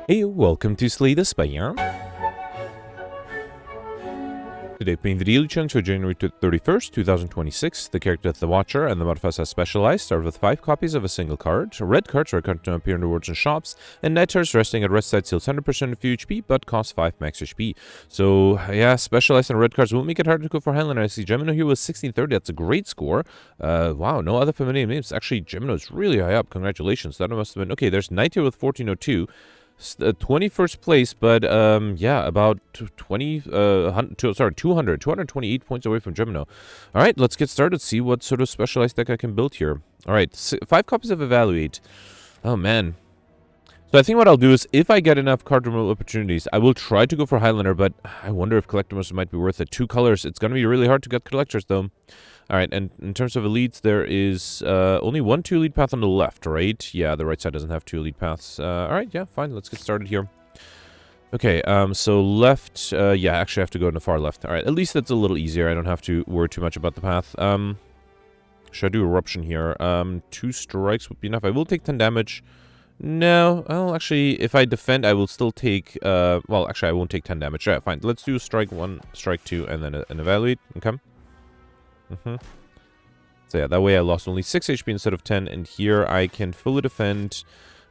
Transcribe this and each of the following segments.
Hey, welcome to Slay the Spire. Today playing the daily chunks for January 31st, 2026. The character The Watcher and the modifiers as specialized start with 5 copies of a single card. Red cards are currently appear in rewards and shops, and night cards resting at rest side steals 100% of HP, but cost 5 max HP. So, yeah, specialized and red cards will make it hard to go for Highlander. I see Gemino here with 1630, that's a great score. Wow, no other familiar names. Actually, Gemino's really high up, congratulations. That must have been, okay, there's Knight here with 1402. 21st place, but yeah, about 228 points away from Gemino. All right, let's get started. See what sort of specialized deck I can build here. All right, 5 copies of Evaluate. Oh man. So I think what I'll do is, if I get enough card removal opportunities, I will try to go for Highlander, but I wonder if Collectors might be worth it. 2 colors. It's going to be really hard to get Collectors, though. All right, and in terms of elites, there is only 1 2 elite path on the left, right? Yeah, the right side doesn't have 2 elite paths. All right, yeah, fine. Let's get started here. Okay, so left, yeah, actually I have to go in the far left. All right, at least that's a little easier. I don't have to worry too much about the path. Should I do Eruption here? 2 strikes would be enough. I will take 10 damage. No, well, actually, if I defend, I will still take, well, actually, I won't take 10 damage. Yeah, fine. Let's do strike 1, strike 2, and then an Evaluate. Okay. So yeah, that way I lost only 6 HP instead of 10, and here I can fully defend.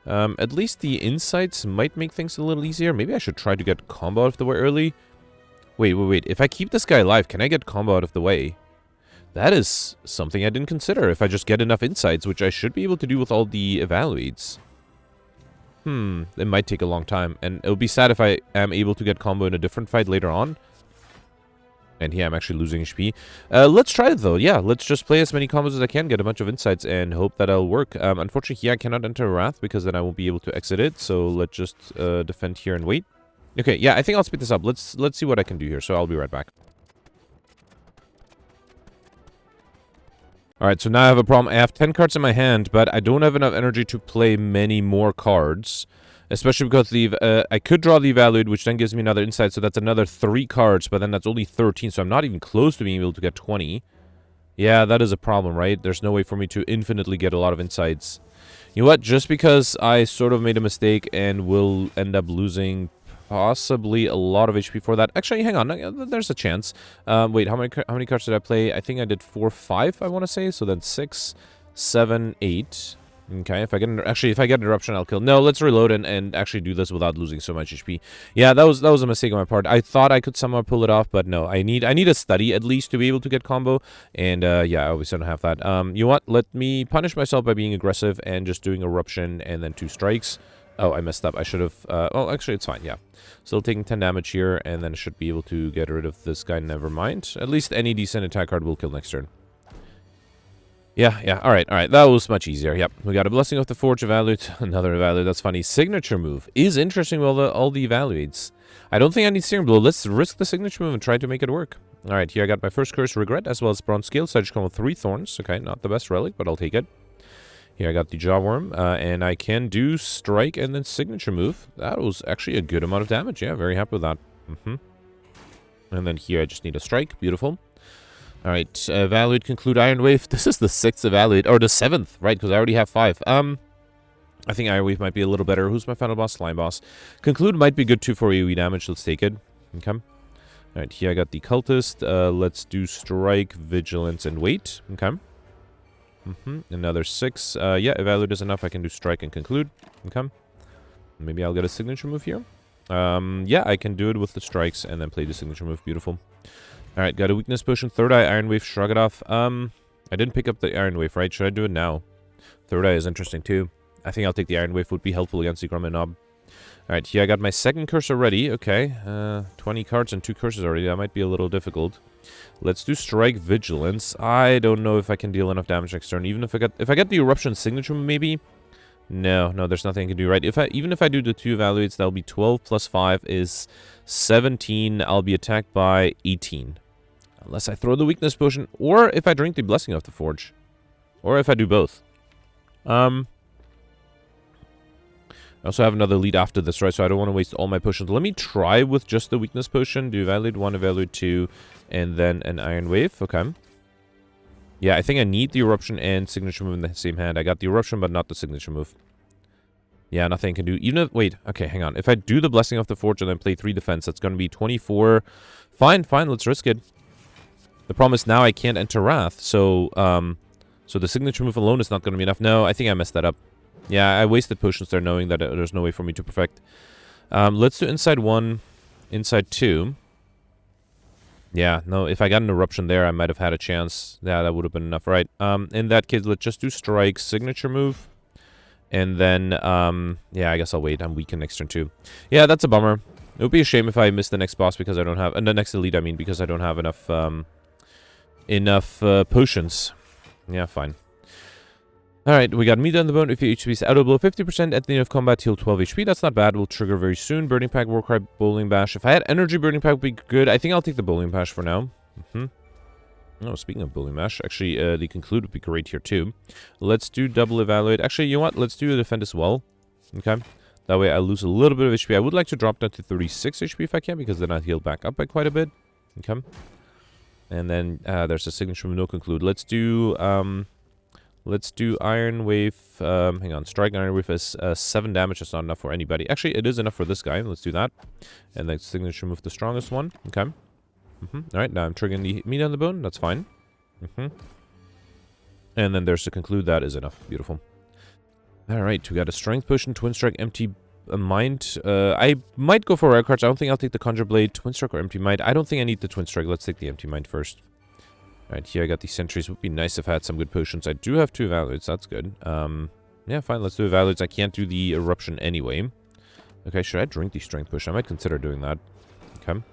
At least the insights might make things a little easier. Maybe I should try to get combo out of the way early. Wait. If I keep this guy alive, can I get combo out of the way? That is something I didn't consider. If I just get enough insights, which I should be able to do with all the evaluates. It might take a long time, and it would be sad if I am able to get combo in a different fight later on. And here I'm actually losing HP. Let's try it though. Yeah, let's just play as many combos as I can, get a bunch of insights, and hope that it'll work. Unfortunately, here I cannot enter Wrath because then I won't be able to exit it. So let's just defend here and wait. Okay, yeah, I think I'll speed this up. Let's see what I can do here. So I'll be right back. Alright, so now I have a problem. I have 10 cards in my hand, but I don't have enough energy to play many more cards. Especially because I could draw the Evaluate, which then gives me another insight, so that's another 3 cards, but then that's only 13, so I'm not even close to being able to get 20. Yeah, that is a problem, right? There's no way for me to infinitely get a lot of insights. You know what? Just because I sort of made a mistake and will end up losing possibly a lot of HP for that. Actually, hang on. There's a chance. Wait, how many cards did I play? I think I did 4, 5, I want to say. So then 6, 7, 8... Okay, if I get an Eruption, I'll kill. No, let's reload and actually do this without losing so much HP. Yeah, that was a mistake on my part. I thought I could somehow pull it off, but no. I need a study at least to be able to get combo. And yeah, I obviously don't have that. You know what? Let me punish myself by being aggressive and just doing Eruption and then 2 strikes. Oh, I messed up. I should have... well, actually, it's fine, yeah. Still taking 10 damage here, and then I should be able to get rid of this guy. Never mind. At least any decent attack card will kill next turn. Yeah, alright, that was much easier, yep. We got a Blessing of the Forge, Evaluate, another Evaluate, that's funny. Signature move is interesting with all the Evaluates. I don't think I need Steering Blow, let's risk the Signature move and try to make it work. Alright, here I got my first Curse, Regret, as well as Bronze Scale, so I just come with 3 Thorns, okay, not the best relic, but I'll take it. Here I got the Jawworm, and I can do Strike and then Signature move. That was actually a good amount of damage, yeah, very happy with that. And then here I just need a Strike, beautiful. Alright, Evaluate, Conclude, Iron Wave. This is the 6th Evaluate, or the 7th, right, because I already have 5. I think Iron Wave might be a little better. Who's my final boss? Slime boss. Conclude might be good too for AoE damage. Let's take it. Okay. Alright, here I got the Cultist. Let's do Strike, Vigilance, and Wait. Okay. Another 6. Yeah, Evaluate is enough. I can do Strike and Conclude. Okay. Maybe I'll get a Signature move here. Yeah, I can do it with the Strikes and then play the Signature move. Beautiful. Alright, got a Weakness Potion. Third Eye, Iron Wave, Shrug it off. I didn't pick up the Iron Wave, right? Should I do it now? Third Eye is interesting too. I think I'll take the Iron Wave, would be helpful against the Grumman Knob. Alright, here I got my second curse already. Okay, 20 cards and 2 curses already. That might be a little difficult. Let's do Strike, Vigilance. I don't know if I can deal enough damage next turn. Even if I get the Eruption Signature, maybe? No, there's nothing I can do, right? Even if I do the 2 Evaluates, that'll be 12 plus 5 is 17. I'll be attacked by 18. Unless I throw the Weakness Potion, or if I drink the Blessing of the Forge. Or if I do both. I also have another lead after this, right? So I don't want to waste all my potions. Let me try with just the Weakness Potion. Do Evaluate 1, Evaluate 2, and then an Iron Wave. Okay. Yeah, I think I need the Eruption and Signature move in the same hand. I got the Eruption, but not the Signature move. Yeah, nothing can do. Even if... Wait, okay, hang on. If I do the Blessing of the Forge and then play 3 defense, that's going to be 24. Fine, let's risk it. The problem is now I can't enter Wrath, so the signature move alone is not going to be enough. No, I think I messed that up. Yeah, I wasted potions there knowing that there's no way for me to perfect. Let's do inside 1, inside 2. Yeah, no, if I got an eruption there, I might have had a chance. Yeah, that would have been enough, right? In that case, let's just do strike, signature move. And then, yeah, I guess I'll wait. I'm weakened next turn too. Yeah, that's a bummer. It would be a shame if I miss the next boss because I don't have... And the next elite, I mean, because I don't have enough potions. Yeah, fine. Alright, we got meat on the bone. If your HP is out of blow 50%, at the end of combat, heal 12 HP. That's not bad. Will trigger very soon. Burning Pack, Warcry, Bowling Bash. If I had energy, Burning Pack would be good. I think I'll take the Bowling Bash for now. Oh, speaking of Bowling Bash, actually, the Conclude would be great here too. Let's do double evaluate. Actually, you know what? Let's do a defend as well. Okay. That way I lose a little bit of HP. I would like to drop down to 36 HP if I can, because then I'll heal back up by quite a bit. Okay. And then there's a signature with no Conclude. Let's do Iron Wave. Hang on. Strike Iron Wave is 7 damage. That's not enough for anybody. Actually, it is enough for this guy. Let's do that. And then signature move the strongest one. Okay. Alright, now I'm triggering the meat on the bone. That's fine. And then there's to conclude. That is enough. Beautiful. Alright, we got a strength potion, twin strike, empty mind. I might go for rare cards. I don't think I'll take the conjure blade, twin strike, or empty mind. I don't think I need the twin strike. Let's take the empty mind first. Alright, here I got these sentries. Would be nice if I had some good potions. I do have 2 evaluates. That's good. Yeah, fine. Let's do evaluates. I can't do the eruption anyway. Okay, should I drink the strength potion? I might consider doing that. Okay.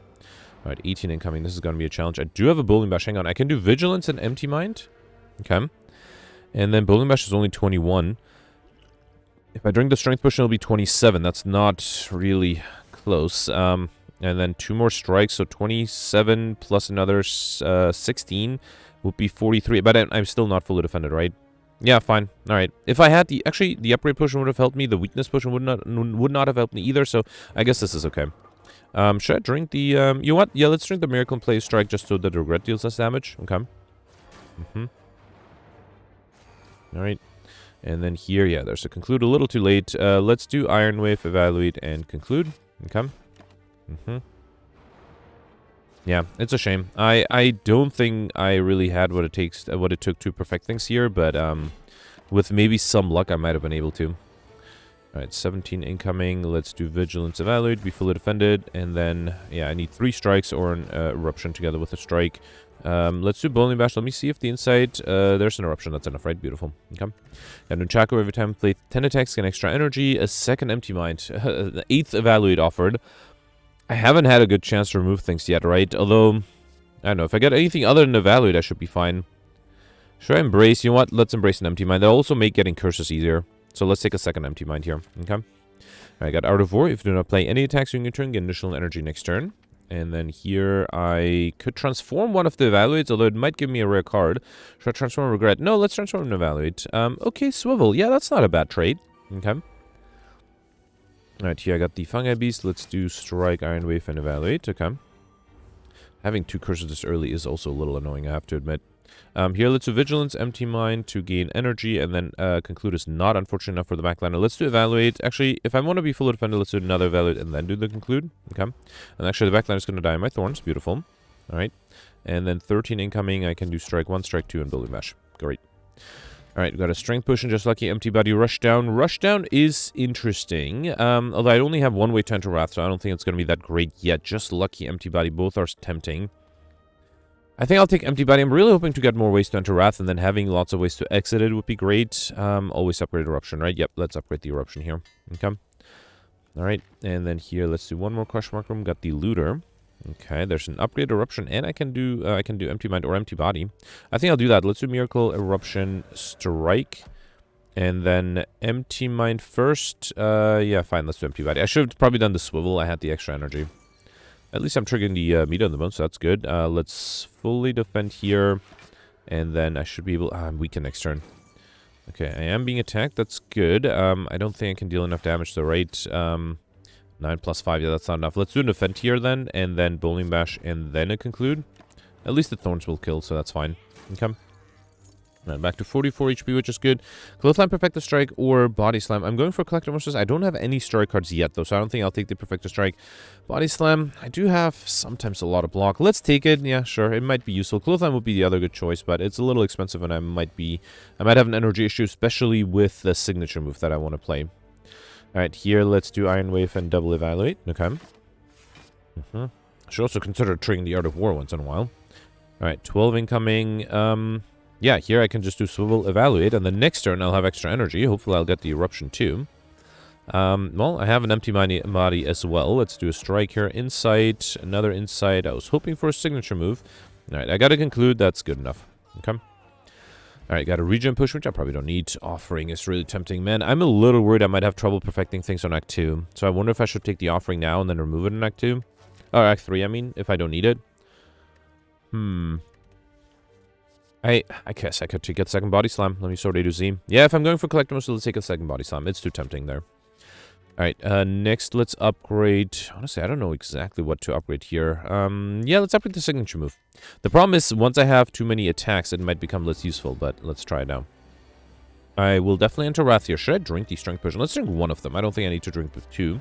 Alright, 18 incoming. This is going to be a challenge. I do have a Bowling Bash. Hang on. I can do Vigilance and Empty Mind. Okay. And then Bowling Bash is only 21. If I drink the Strength Potion, it'll be 27. That's not really close. And then 2 more strikes. So 27 plus another 16 would be 43. But I'm still not fully defended, right? Yeah, fine. Alright. If I had the... Actually, the Upgrade Potion would have helped me. The Weakness Potion would not have helped me either. So I guess this is okay. Should I drink the, you know what? Yeah, let's drink the Miracle and play Strike just so that Regret deals less damage. Okay. Alright. And then here, yeah, there's a Conclude a little too late. Let's do Iron Wave, Evaluate, and Conclude. Okay. Yeah, it's a shame. I don't think I really had what it took to perfect things here, but, with maybe some luck, I might have been able to. Alright, 17 incoming. Let's do Vigilance, Evaluate, be fully defended. And then, yeah, I need 3 strikes or an Eruption together with a strike. Let's do Bowling Bash. Let me see if the inside... there's an Eruption. That's enough, right? Beautiful. Okay. And Nunchaku, every time play 10 attacks, get extra energy. A second Empty Mind. The 8th Evaluate offered. I haven't had a good chance to remove things yet, right? Although, I don't know. If I get anything other than Evaluate, I should be fine. Should I Embrace? You know what? Let's Embrace an Empty Mind. That'll also make getting curses easier. So let's take a second Empty Mind here. Okay. I got Art of War. If you do not play any attacks during your turn, get additional energy next turn. And then here I could transform one of the Evaluates, although it might give me a rare card. Should I transform Regret? No, let's transform an Evaluate. Okay, Swivel. Yeah, that's not a bad trade. Okay. Alright, here I got the Fungi Beast. Let's do Strike, Iron Wave, and Evaluate. Okay. Having 2 curses this early is also a little annoying, I have to admit. Here, let's do Vigilance, Empty Mind to gain energy, and then Conclude is not unfortunate enough for the backliner. Let's do Evaluate. Actually, if I want to be fully defended, let's do another Evaluate and then do the Conclude. Okay. And actually, the backliner is going to die in my Thorns. Beautiful. Alright. And then 13 incoming. I can do Strike 1, Strike 2, and Bowling Bash. Great. Alright, we got a Strength Potion, just lucky, Empty Body, Rushdown. Rushdown is interesting, although I only have 1 way to enter Wrath, so I don't think it's going to be that great yet. Just lucky, Empty Body, both are tempting. I think I'll take Empty Body. I'm really hoping to get more ways to enter Wrath, and then having lots of ways to exit it would be great. Always upgrade Eruption, right? Yep, let's upgrade the Eruption here. Okay. Alright, and then here, let's do 1 more Question Mark Room. Got the Looter. Okay, there's an upgrade Eruption, and I can do Empty Mind or Empty Body. I think I'll do that. Let's do Miracle, Eruption, Strike, and then Empty Mind first. Yeah, fine, let's do Empty Body. I should have probably done the Swivel. I had the extra energy. At least I'm triggering the meat on the bone, so that's good. Let's fully defend here, and then I should be able... I'm weakened next turn. Okay, I am being attacked. That's good. I don't think I can deal enough damage, though, right? 9 plus 5, yeah, that's not enough. Let's do an Defend here then, and then Bowling Bash, and then a Conclude. At least the Thorns will kill, so that's fine. Okay. Right, back to 44 HP, which is good. Clothesline, Perfecto Strike, or Body Slam. I'm going for Collector Monsters. I don't have any strike cards yet, though, so I don't think I'll take the Perfecto Strike. Body Slam, I do have sometimes a lot of block. Let's take it. Yeah, sure, it might be useful. Clothesline would be the other good choice, but it's a little expensive, and I might have an energy issue, especially with the signature move that I want to play. Alright, here, let's do Iron Wave and double evaluate. Okay. Should also consider triggering the Art of War once in a while. Alright, 12 incoming. Yeah, here I can just do Swivel, Evaluate, and the next turn I'll have extra energy. Hopefully I'll get the Eruption too. Well, I have an empty body as well. Let's do a strike here. Insight, another insight. I was hoping for a signature move. Alright, I gotta conclude that's good enough. Okay. Alright, got a regen push, which I probably don't need. Offering is really tempting. Man, I'm a little worried I might have trouble perfecting things on Act 2. So I wonder if I should take the offering now and then remove it in Act 2. Or Act 3, I mean, if I don't need it. I guess I could get second Body Slam. Let me sort A to Z. Yeah, if I'm going for Collector Monster, let's take a second Body Slam. It's too tempting there. Alright, next let's upgrade. Honestly, I don't know exactly what to upgrade here. Yeah, let's upgrade the signature move. The problem is, once I have too many attacks, it might become less useful, but let's try it now. I will definitely enter Wrath here. Should I drink the Strength Potion? Let's drink one of them. I don't think I need to drink with two.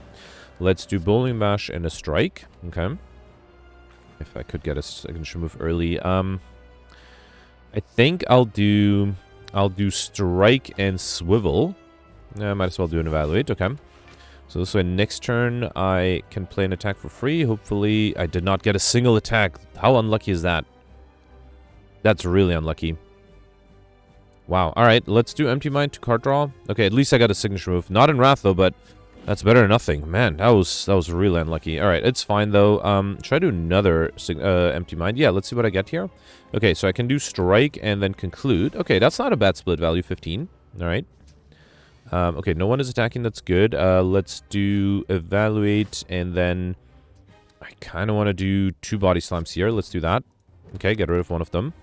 Let's do Bowling Bash and a Strike. Okay. If I could get a signature move early. I think I'll do Strike and Swivel. I might as well do an Evaluate. Okay. So this way, next turn, I can play an attack for free. Hopefully, I did not get a single attack. How unlucky is that? That's really unlucky. Wow. All right, let's do Empty Mind to card draw. Okay, at least I got a signature move. Not in Wrath, though, but that's better than nothing. Man, that was really unlucky. All right, it's fine, though. Should I do another Empty Mind? Yeah, let's see what I get here. Okay, so I can do Strike and then Conclude. Okay, that's not a bad split value, 15. All right. Okay, no one is attacking. That's good. Let's do Evaluate, and then I kind of want to do 2 Body Slams here. Let's do that. Okay, get rid of one of them.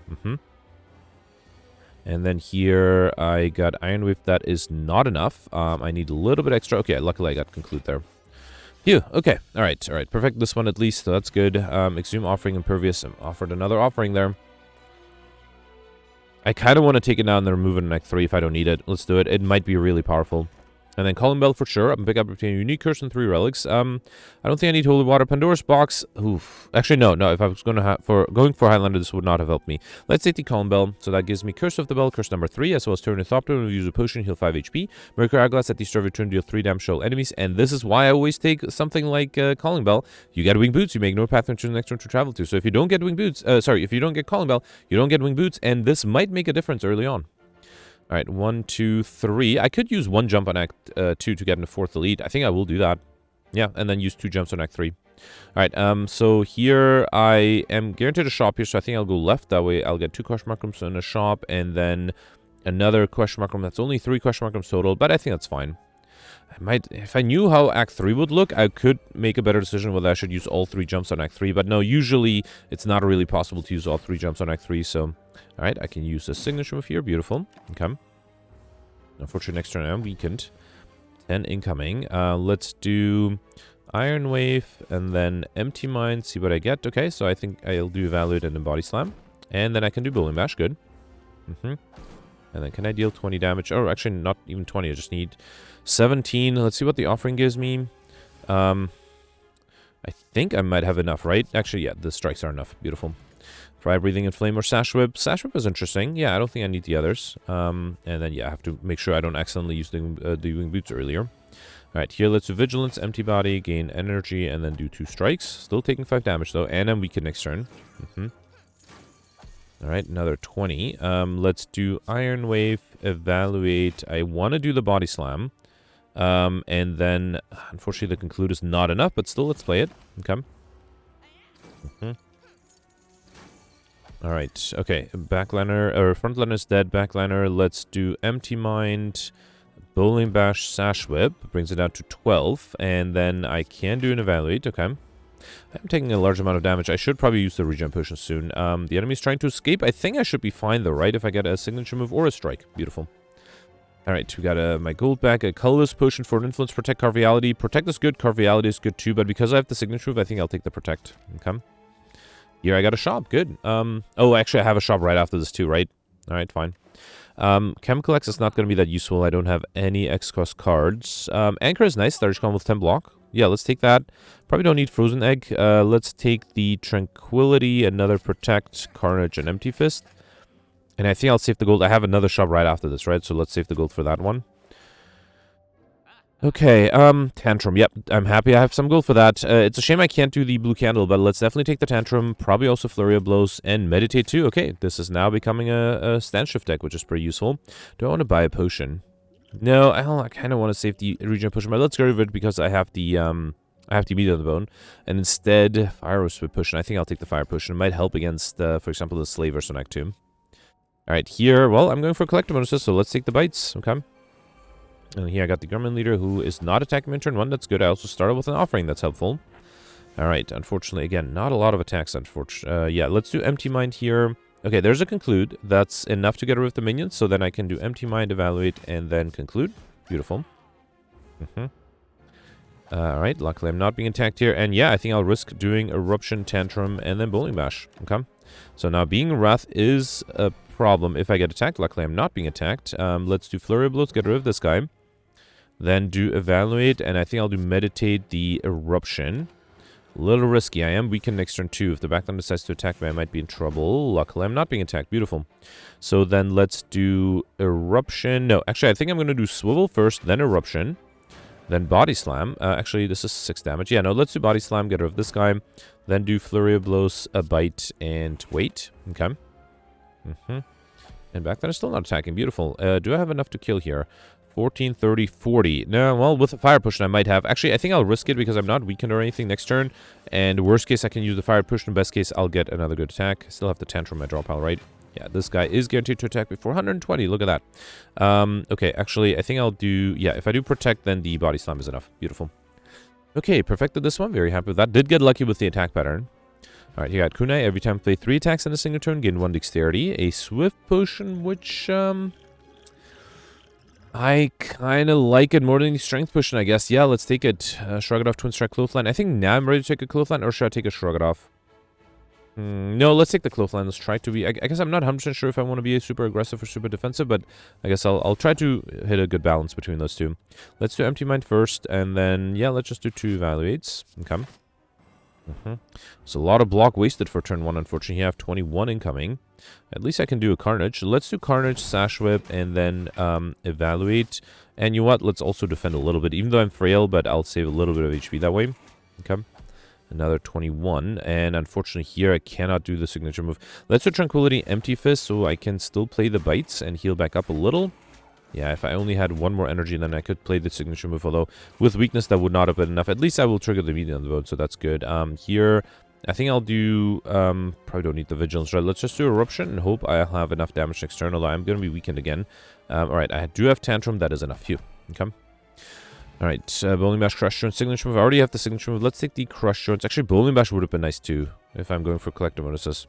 And then here I got Iron Wave. That is not enough. I need a little bit extra. Okay, luckily I got Conclude there. Phew. Okay. All right. Perfect this one at least. So that's good. Exhume, Offering, Impervious. I'm offered another offering there. I kind of want to take it down and then remove it in Act 3 if I don't need it. Let's do it. It might be really powerful. And then Calling Bell for sure. I'm going to pick up between Unique Curse and 3 Relics. I don't think I need Holy Water. Pandora's Box. Oof. Actually, no. If I was going for Highlander, this would not have helped me. Let's take the Calling Bell. So that gives me Curse of the Bell, Curse number 3, as well as Turn Orthopter. We'll use a potion, heal 5 HP. Mercury Hourglass at the start of your turn, deal 3 damage to all enemies. And this is why I always take something like Calling Bell. You get Winged Boots. You make no path to the next turn to travel to. So if you don't get Winged Boots, if you don't get Calling Bell, you don't get Winged Boots, and this might make a difference early on. All right, 1, 2, 3. I could use 1 jump on Act 2 to get into 4th Elite. I think I will do that. Yeah, and then use 2 jumps on Act 3. All right, so here I am guaranteed a shop here, so I think I'll go left. That way I'll get 2 question mark rooms in a shop, and then another question mark room. That's only 3 question mark rooms total, but I think that's fine. If I knew how Act 3 would look, I could make a better decision whether I should use all 3 jumps on Act 3. But no, usually it's not really possible to use all 3 jumps on Act 3. So, all right, I can use a signature move here. Beautiful. Okay. Unfortunately, next turn I'm weakened. 10 incoming. Let's do Iron Wave and then Empty Mind. See what I get. Okay, so I think I'll do Evaluate and then Body Slam. And then I can do Bowling Bash. Good. And then can I deal 20 damage? Oh, actually, not even 20. I just need 17. Let's see what the offering gives me. I think I might have enough, right? Actually, yeah, the strikes are enough. Beautiful. Fire Breathing and Flame or Sash Whip. Sash Whip is interesting. Yeah, I don't think I need the others. And then, yeah, I have to make sure I don't accidentally use the Winged Boots earlier. All right, here let's do Vigilance, Empty Body, gain energy, and then do 2 strikes. Still taking 5 damage, though, and I'm weakened next turn. All right, another 20. Let's do Iron Wave, Evaluate. I want to do the Body Slam. And then, unfortunately, the Conclude is not enough, but still, let's play it. Okay. All right. Okay. Backliner, or frontliner is dead. Backliner, let's do Empty Mind, Bowling Bash, Sash Whip. Brings it down to 12. And then I can do an Evaluate. Okay. I'm taking a large amount of damage. I should probably use the regen potion soon. The enemy's trying to escape. I think I should be fine, though, right? If I get a signature move or a strike. Beautiful. All right, we got my gold back, a colorless potion for an influence, protect Carviality. Protect is good, Carviality is good too, but because I have the signature move, I think I'll take the protect. Okay. Here I got a shop, good. Oh, actually I have a shop right after this too, right? All right, fine. Chemical X is not going to be that useful. I don't have any X-Cost cards. Anchor is nice. Large con with 10 block. Yeah, let's take that. Probably don't need Frozen Egg. Let's take the Tranquility, another Protect, Carnage, and Empty Fist. And I think I'll save the gold. I have another shop right after this, right? So let's save the gold for that one. Okay, Tantrum. Yep, I'm happy I have some gold for that. It's a shame I can't do the blue candle, but let's definitely take the Tantrum. Probably also Flurry of Blows and Meditate too. Okay, this is now becoming a stand shift deck, which is pretty useful. Do I want to buy a potion? No, I kind of want to save the region potion, but let's get rid of it because I have the meat on the bone. And instead, Fire Whisper potion. I think I'll take the Fire potion. It might help against, for example, the Slave or Sonak too. Alright, here, well, I'm going for collector bonuses, so let's take the bites. Okay. And here I got the Gremlin Leader, who is not attacking me in turn 1. That's good. I also started with an offering. That's helpful. Alright, unfortunately, again, not a lot of attacks, unfortunately. Yeah, let's do Empty Mind here. Okay, there's a Conclude. That's enough to get rid of the minions, so then I can do Empty Mind, Evaluate, and then Conclude. Beautiful. Alright, luckily I'm not being attacked here. And yeah, I think I'll risk doing Eruption, Tantrum, and then Bowling Bash. Okay. So now being Wrath is a problem if I get attacked. Luckily I'm not being attacked. Let's do Flurry of Blows, get rid of this guy. Then do Evaluate, and I think I'll do Meditate the Eruption. A little risky. I am weakened next turn too. If the backline decides to attack me, I might be in trouble. Luckily, I'm not being attacked. Beautiful. So then let's do Eruption. No, actually, I think I'm going to do Swivel first, then Eruption. Then Body Slam. Actually, this is 6 damage. Yeah, no, let's do Body Slam, get rid of this guy. Then do Flurry of Blows, a Bite, and wait. Okay. And backline is still not attacking. Beautiful. Do I have enough to kill here? 14, 30, 40. No, well, with a Fire Potion, I might have. Actually, I think I'll risk it because I'm not weakened or anything next turn. And worst case, I can use the Fire Potion. Best case, I'll get another good attack. Still have the Tantrum in my draw pile, right? Yeah, this guy is guaranteed to attack before 120. Look at that. Okay, actually, I think I'll do... Yeah, if I do Protect, then the Body Slam is enough. Beautiful. Okay, perfected this one. Very happy with that. Did get lucky with the attack pattern. Alright, you got Kunai. Every time play 3 attacks in a single turn, gain 1 Dexterity. A Swift Potion, which... I kind of like it more than the Strength Potion, I guess. Yeah, let's take it. Shrug it off, Twin Strike, Clothesline. I think now I'm ready to take a Clothesline, or should I take a Shrug it off? No, let's take the Clothesline. Let's try to be... I guess I'm not 100% sure if I want to be super aggressive or super defensive, but I guess I'll try to hit a good balance between those two. Let's do Empty Mind first, and then, yeah, let's just do 2 Evaluates. Okay. So a lot of block wasted for turn 1, unfortunately. You have 21 incoming. At least I can do a Carnage. Let's do Carnage, Sash Whip, and then Evaluate. And you know what? Let's also defend a little bit. Even though I'm frail, but I'll save a little bit of HP that way. Okay. Another 21. And unfortunately here, I cannot do the signature move. Let's do Tranquility, Empty Fist, so I can still play the bites and heal back up a little. Yeah, if I only had 1 more energy, then I could play the signature move. Although, with weakness, that would not have been enough. At least I will trigger the median on the board, so that's good. Here... I think I'll do, probably don't need the Vigilance, right? Let's just do Eruption and hope I'll have enough damage next turn, although I'm going to be weakened again. Alright, I do have Tantrum, that is enough. Phew. Okay. Alright, Bowling Bash, Crush Joints, Signature Move. I already have the Signature Move. Let's take the Crush Joints. Actually, Bowling Bash would have been nice too, if I'm going for Collector Bonuses.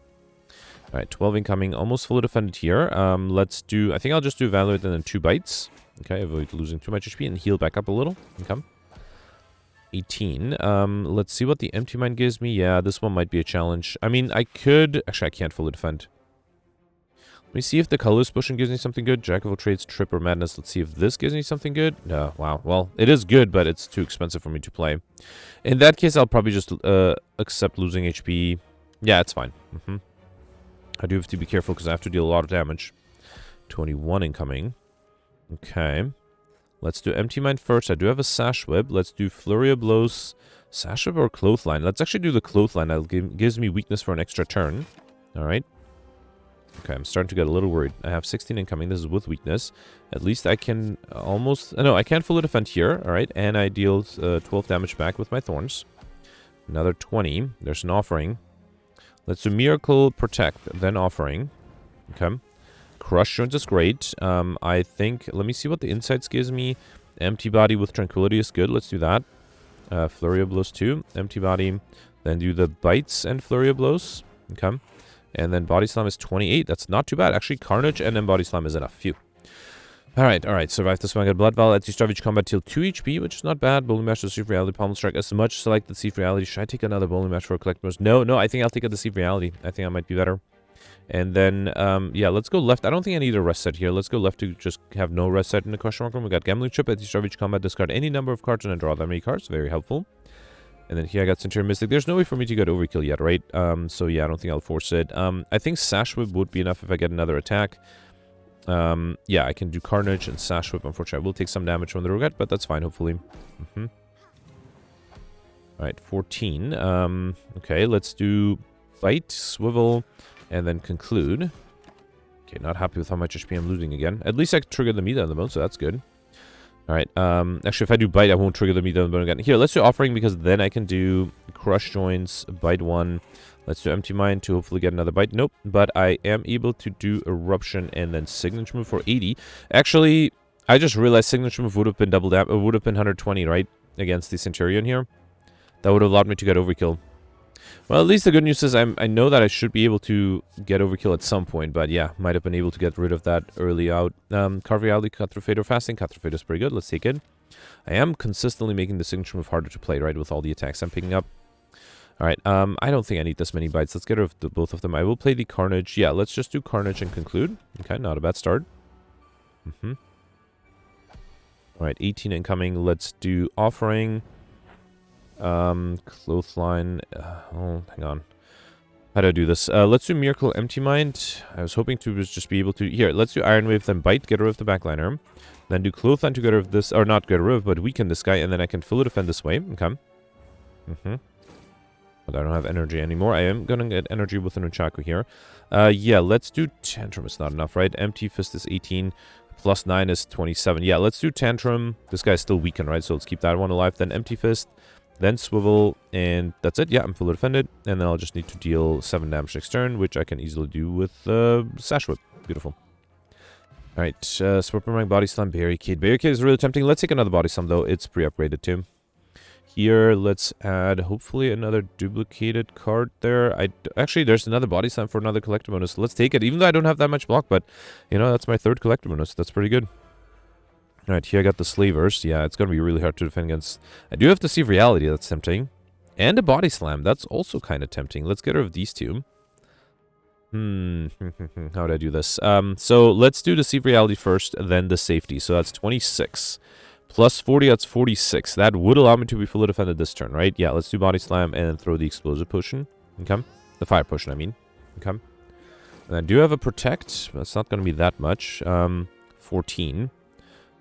Alright, 12 incoming, almost fully defended here. Let's do, I think I'll just do Evaluate and then 2 bites. Okay, avoid losing too much HP and heal back up a little. Okay. 18. Let's see what the Empty Mind gives me. Yeah, this one might be a challenge. I mean, I could... Actually, I can't fully defend. Let me see if the Colorless Potion gives me something good. Jack of all Trades, Trip, or Madness. Let's see if this gives me something good. No, wow. Well, it is good, but it's too expensive for me to play. In that case, I'll probably just accept losing HP. Yeah, it's fine. I do have to be careful because I have to deal a lot of damage. 21 incoming. Okay. Let's do Empty Mind first. I do have a Sash Whip. Let's do Flurry of Blows. Sash Whip or Clothesline? Let's actually do the Clothesline. That gives me weakness for an extra turn. Alright. Okay, I'm starting to get a little worried. I have 16 incoming. This is with weakness. At least I can almost... No, I can't fully defend here. Alright, and I deal 12 damage back with my Thorns. Another 20. There's an Offering. Let's do Miracle, Protect, then Offering. Okay. Crush Joints is great. I think... Let me see what the Insights gives me. Empty Body with Tranquility is good. Let's do that. Flurry of Blows too. Empty Body. Then do the Bites and Flurry of Blows. Okay. And then Body Slam is 28. That's not too bad. Actually, Carnage and then Body Slam is enough. Phew. Alright. Survive this one. I got Blood Vial. At the start of each combat, deal 2 HP, which is not bad. Bowling Mash, Deceive Reality, Pommel Strike. As much selected Deceive Reality. Should I take another Bowling Mash for a Collector's? No, I think I'll take a Deceive Reality. I think I might be better. And then, yeah, let's go left. I don't think I need a rest set here. Let's go left to just have no rest set in the question mark room. We got Gambling Chip. At the start of each combat, discard any number of cards and then draw that many cards. Very helpful. And then here I got Centurion Mystic. There's no way for me to get Overkill yet, right? So yeah, I don't think I'll force it. I think Sash Whip would be enough if I get another attack. Yeah, I can do Carnage and Sash Whip. Unfortunately, I will take some damage from the Roulette, but that's fine, hopefully. Alright, 14. Okay, let's do Bite, Swivel, and then Conclude. Okay, not happy with how much HP I'm losing again. At least I triggered the Meat on the Bone, so that's good. Alright, actually, if I do Bite, I won't trigger the Meat on the Bone again. Here, let's do Offering, because then I can do Crush Joints, Bite 1. Let's do Empty Mind to hopefully get another Bite. Nope, but I am able to do Eruption and then Signature Move for 80. Actually, I just realized Signature Move would have been double damage. It would have been 120, right? Against the Centurion here. That would have allowed me to get Overkill. Well, at least the good news is I know that I should be able to get Overkill at some point, but yeah, might have been able to get rid of that early out. Carve Reality, Cut Through Fate, or Fasting. Cut Through Fate is pretty good. Let's take it. I am consistently making the Signature Move harder to play, right, with all the attacks I'm picking up. Alright, I don't think I need this many bites. Let's get rid of both of them. I will play the Carnage. Yeah, let's just do Carnage and Conclude. Okay, not a bad start. Alright, 18 incoming. Let's do Offering. Clothesline. Oh, hang on. How do I do this? Let's do Miracle Empty Mind. I was hoping to just be able to... Here, let's do Iron Wave, then Bite, get rid of the backliner. Then do Clothesline to get rid of this... Or not get rid of, but weaken this guy, and then I can fully defend this way. Okay. But I don't have energy anymore. I am gonna get energy with an Unchaku here. Yeah, let's do Tantrum. It's not enough, right? Empty Fist is 18. Plus 9 is 27. Yeah, let's do Tantrum. This guy's still weakened, right? So let's keep that one alive. Then Empty Fist. Then Swivel, and that's it. Yeah, I'm fully defended. And then I'll just need to deal 7 damage next turn, which I can easily do with Sash Whip. Beautiful. Alright, Swippermang, Body Slam, Barricade. Barricade is really tempting. Let's take another Body Slam, though. It's pre-upgraded, too. Here, let's add, hopefully, another duplicated card there. Actually, there's another Body Slam for another collector bonus. Let's take it, even though I don't have that much block, but, you know, that's my 3rd collector bonus. That's pretty good. Alright, here I got the Slavers. Yeah, it's going to be really hard to defend against. I do have to see Reality. That's tempting. And a Body Slam. That's also kind of tempting. Let's get rid of these two. How would I do this? So let's do Deceive Reality first, then the Safety. So that's 26. Plus 40, that's 46. That would allow me to be fully defended this turn, right? Yeah, let's do Body Slam and then throw the Explosive Potion. Okay. The Fire Potion, I mean. Okay. And I do have a Protect. That's not going to be that much. 14.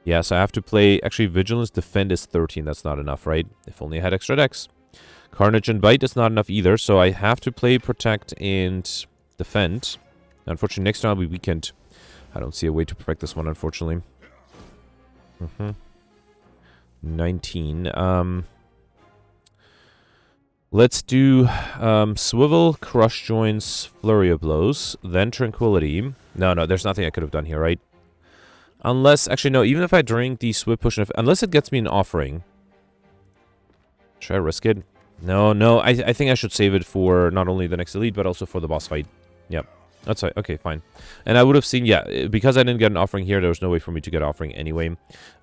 Yeah, so I have to play... Actually, Vigilance Defend is 13. That's not enough, right? If only I had extra decks. Carnage and Bite is not enough either, so I have to play Protect and Defend. Unfortunately, next time I'll be weakened. I don't see a way to perfect this one, unfortunately. 19. Let's do Swivel, Crush Joints, Flurry of Blows, then Tranquility. No, there's nothing I could have done here, right? Unless, actually, no, even if I drink the Swift Potion, unless it gets me an Offering. Should I risk it? No, I think I should save it for not only the next elite, but also for the boss fight. Yep, that's right. Okay, fine. And I would have seen, yeah, because I didn't get an Offering here, there was no way for me to get Offering anyway.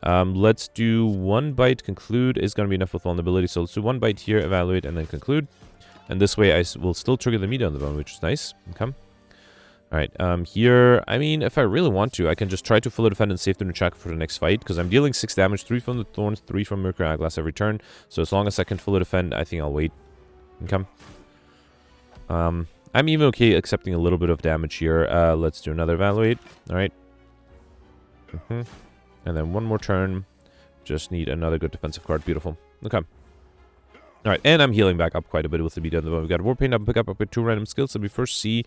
Let's do 1 Bite, Conclude is going to be enough with Vulnerability, so let's do 1 Bite here, Evaluate, and then Conclude. And this way I will still trigger the Meat on the Bone, which is nice. Okay. Alright, here, I mean, if I really want to, I can just try to fully defend and save the Nunchaku for the next fight, because I'm dealing 6 damage, 3 from the Thorns, 3 from Mercury Hourglass every turn, so as long as I can fully defend, I think I'll wait. Okay. I'm even okay accepting a little bit of damage here. Let's do another Evaluate. Alright. And then one more turn. Just need another good defensive card. Beautiful. Okay. Alright, and I'm healing back up quite a bit with the Meat on the Bone. We've got War Paint up and pick up with 2 random skills. So we first see,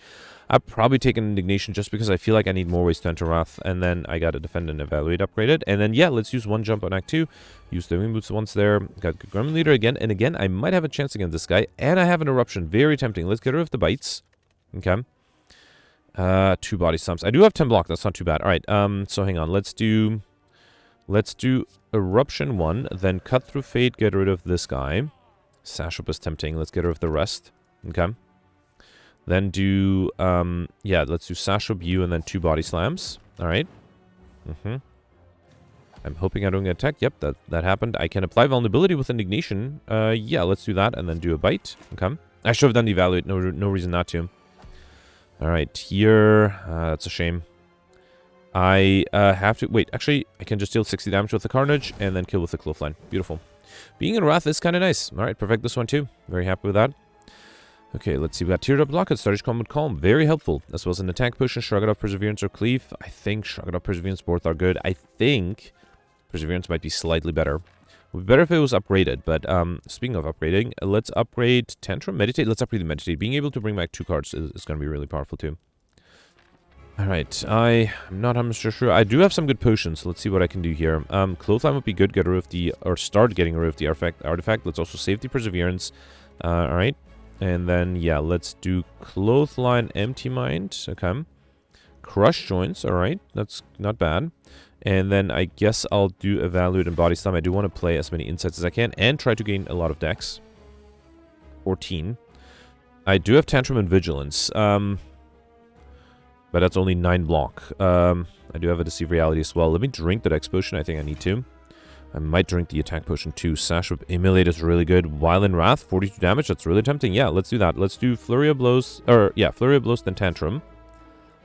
I'll probably take an Indignation just because I feel like I need more ways to enter Wrath. And then I got to Defend and Evaluate upgraded. And then, yeah, let's use 1 jump on Act 2. Use the Wing Boots once there. Got Gremlin Leader again. And again, I might have a chance against this guy. And I have an Eruption. Very tempting. Let's get rid of the Bites. Okay. 2 Body Slams. I do have 10 block. That's not too bad. Alright, so hang on. Let's do Eruption 1. Then Cut Through Fate. Get rid of this guy. Sash Up is tempting. Let's get rid of the rest. Okay. Then do, yeah, let's do Sash Up you and then 2 Body Slams. Alright. I'm hoping I don't get attacked. Yep, that happened. I can apply Vulnerability with Indignation. Yeah, let's do that and then do a Bite. Okay. I should have done the Evaluate. No reason not to. Alright, here... that's a shame. I have to... Wait, actually, I can just deal 60 damage with the Carnage and then kill with the Clothesline. Beautiful. Being in Wrath is kind of nice. Alright, perfect this one too. Very happy with that. Okay, let's see. We got Teared Up Block and Stardish Combat Calm. Very helpful. As well as an Attack Potion, Shrug It Off, Perseverance, or Cleave. I think Shrug It Off, Perseverance both are good. I think Perseverance might be slightly better. Would be better if it was upgraded, but speaking of upgrading, let's upgrade Tantrum, Meditate. Let's upgrade the Meditate. Being able to bring back 2 cards is going to be really powerful too. Alright, I'm not 100% sure. I do have some good potions. Let's see what I can do here. Clothesline would be good. Get rid of the, or start getting rid of the artifact. Let's also save the Perseverance. Alright. And then, yeah, let's do Clothesline, Empty Mind. Okay. Crush Joints. Alright, that's not bad. And then I guess I'll do Evaluate and Body Slam. I do want to play as many insights as I can and try to gain a lot of dex. 14. I do have Tantrum and Vigilance. But that's only 9 block. I do have a Deceive Reality as well. Let me drink the Dex Potion. I think I need to. I might drink the Attack Potion too. Sash Whip, Immolate is really good. While in Wrath, 42 damage. That's really tempting. Yeah, let's do that. Let's do Flurry of Blows. Or, yeah, Flurry of Blows, then Tantrum.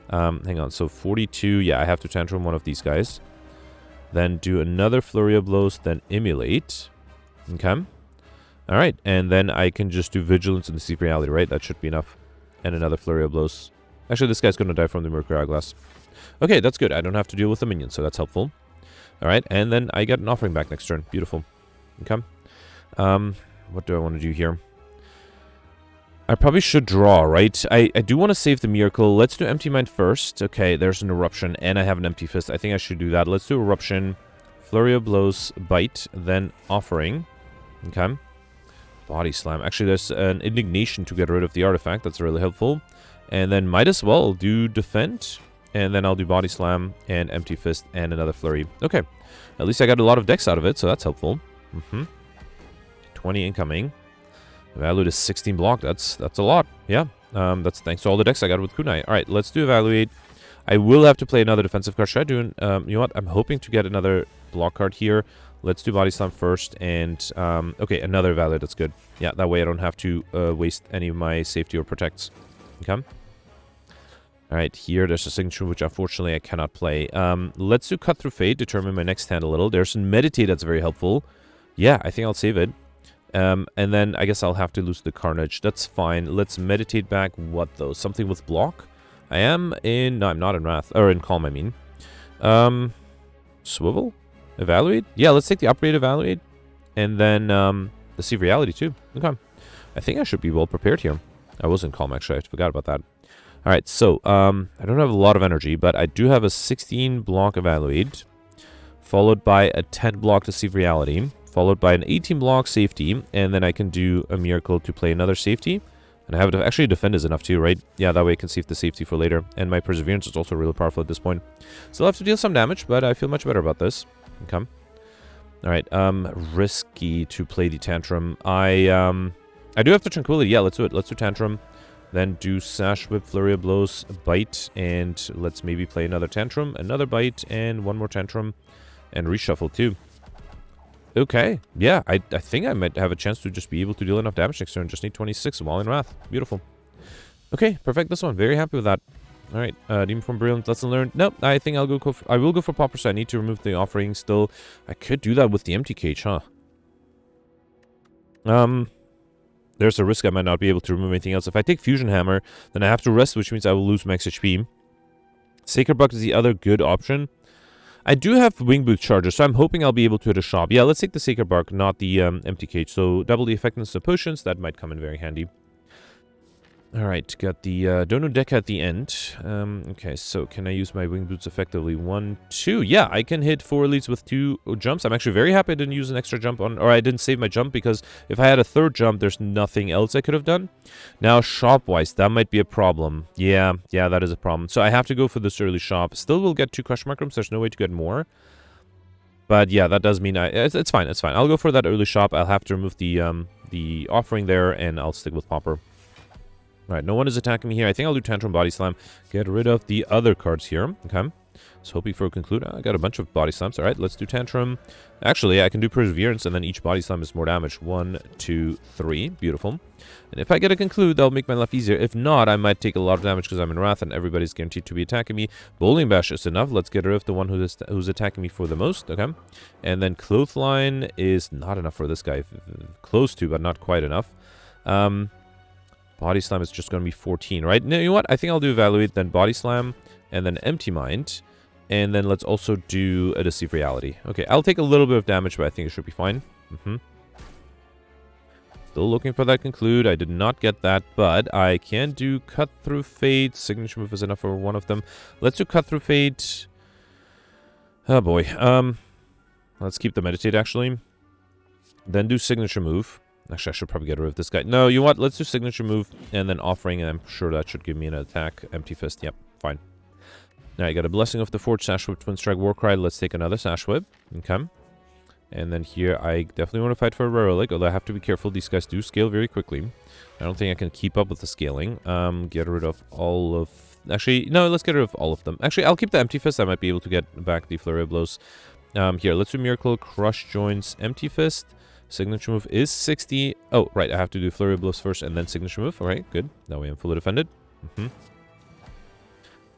Hang on. So 42. Yeah, I have to Tantrum one of these guys. Then do another Flurry of Blows, then Immolate. Okay. Alright, and then I can just do Vigilance and Deceive Reality, right? That should be enough. And another Flurry of Blows. Actually, this guy's going to die from the Mercury Hourglass. Okay, that's good. I don't have to deal with the minions, so that's helpful. Alright, and then I get an Offering back next turn. Beautiful. Okay. What do I want to do here? I probably should draw, right? I do want to save the Miracle. Let's do Empty Mind first. Okay, there's an Eruption, and I have an Empty Fist. I think I should do that. Let's do Eruption, Flurry of Blows, Bite, then Offering. Okay. Body Slam. Actually, there's an Indignation to get rid of the artifact. That's really helpful. And then might as well do Defend. And then I'll do Body Slam and Empty Fist and another Flurry. Okay. At least I got a lot of dex out of it, so that's helpful. 20 incoming. Evaluate is 16 block. That's a lot. Yeah. That's thanks to all the decks I got with Kunai. Alright, let's do Evaluate. I will have to play another defensive card. Should I do you know what? I'm hoping to get another block card here. Let's do Body Slam first. And, okay, another Evaluate. That's good. Yeah, that way I don't have to waste any of my safety or protects. Okay. Alright, here there's a signature which unfortunately I cannot play. Let's do Cut Through Fate, determine my next hand a little. There's some Meditate that's very helpful. Yeah, I think I'll save it. And then I guess I'll have to lose the Carnage. That's fine. Let's Meditate back what though? Something with block? I am in... No, I'm not in Wrath. Or in Calm, I mean. Swivel? Evaluate? Yeah, let's take the Upgrade Evaluate. And then Deceive Reality too. Okay. I think I should be well prepared here. I was in Calm actually. I forgot about that. Alright, so, I don't have a lot of energy, but I do have a 16 block Evaluate, followed by a 10 block Deceive Reality, followed by an 18 block Safety, and then I can do a Miracle to play another Safety. And I have to actually Defend is enough too, right? Yeah, that way I can save the Safety for later. And my Perseverance is also really powerful at this point. Still have to deal some damage, but I feel much better about this. Okay. Alright, risky to play the Tantrum. I do have the Tranquility. Yeah, let's do it. Let's do Tantrum. Then do Sash Whip, Flurry of Blows, Bite, and let's maybe play another Tantrum, another Bite, and one more Tantrum, and reshuffle too. Okay, yeah, I think I might have a chance to just be able to deal enough damage next turn. Just need 26 while in Wrath. Beautiful. Okay, perfect this one. Very happy with that. Alright, Demon Form Brilliant, Lesson Learned. Nope, I think I'll go I will go for Pauper, so I need to remove the Offering still. I could do that with the Empty Cage, huh? There's a risk I might not be able to remove anything else. If I take Fusion Hammer, then I have to rest, which means I will lose max HP. Sacred Buck is the other good option. I do have Wing Boot Charger, so I'm hoping I'll be able to hit a shop. Yeah, let's take the Sacred Bark, not the Empty Cage. So double the effectiveness of potions, that might come in very handy. Alright, got the Dono deck at the end. Okay, so can I use my Wing Boots effectively? 1, 2. Yeah, I can hit 4 elites with 2 jumps. I'm actually very happy I didn't use an extra jump on, or I didn't save my jump, because if I had a third jump, there's nothing else I could have done. Now, shop-wise, that might be a problem. Yeah, that is a problem. So I have to go for this early shop. Still will get 2 Crush Micrums. There's no way to get more. But yeah, that does mean it's fine, it's fine. I'll go for that early shop. I'll have to remove the Offering there, and I'll stick with Pauper. Alright, no one is attacking me here. I think I'll do Tantrum, Body Slam. Get rid of the other cards here. Okay. was hoping for a conclude. I got a bunch of body slams. All right, let's do tantrum. Actually, I can do perseverance, and then each body slam is more damage. 1, 2, 3. Beautiful. And if I get a conclude, that'll make my life easier. If not, I might take a lot of damage because I'm in wrath, and everybody's guaranteed to be attacking me. Bowling bash is enough. Let's get rid of the one who's attacking me for the most. Okay. And then clothesline is not enough for this guy. Close to, but not quite enough. Body slam is just going to be 14, right? No, you know what? I think I'll do evaluate, then body slam, and then empty mind. And then let's also do a deceive reality. Okay, I'll take a little bit of damage, but I think it should be fine. Still looking for that conclude. I did not get that, but I can do cut through fate. Signature move is enough for one of them. Let's do cut through fate. Oh boy. Let's keep the meditate actually. Then do signature move. Actually, I should probably get rid of this guy. No, you know what? Let's do signature move and then offering, and I'm sure that should give me an attack. Empty fist. Yep, fine. Now, I got a Blessing of the Forge, Sash Whip, Twin Strike, Warcry. Let's take another Sash Whip. Okay. And then here, I definitely want to fight for a relic, although I have to be careful. These guys do scale very quickly. I don't think I can keep up with the scaling. Get rid of all of... Actually, no, let's get rid of all of them. Actually, I'll keep the Empty Fist. I might be able to get back the Flurry of Blows. Here, let's do Miracle, Crush Joints, Empty Fist. Signature move is 60. Oh, right, I have to do Flurry of Blows first and then signature move. All right, good. That way I'm fully defended.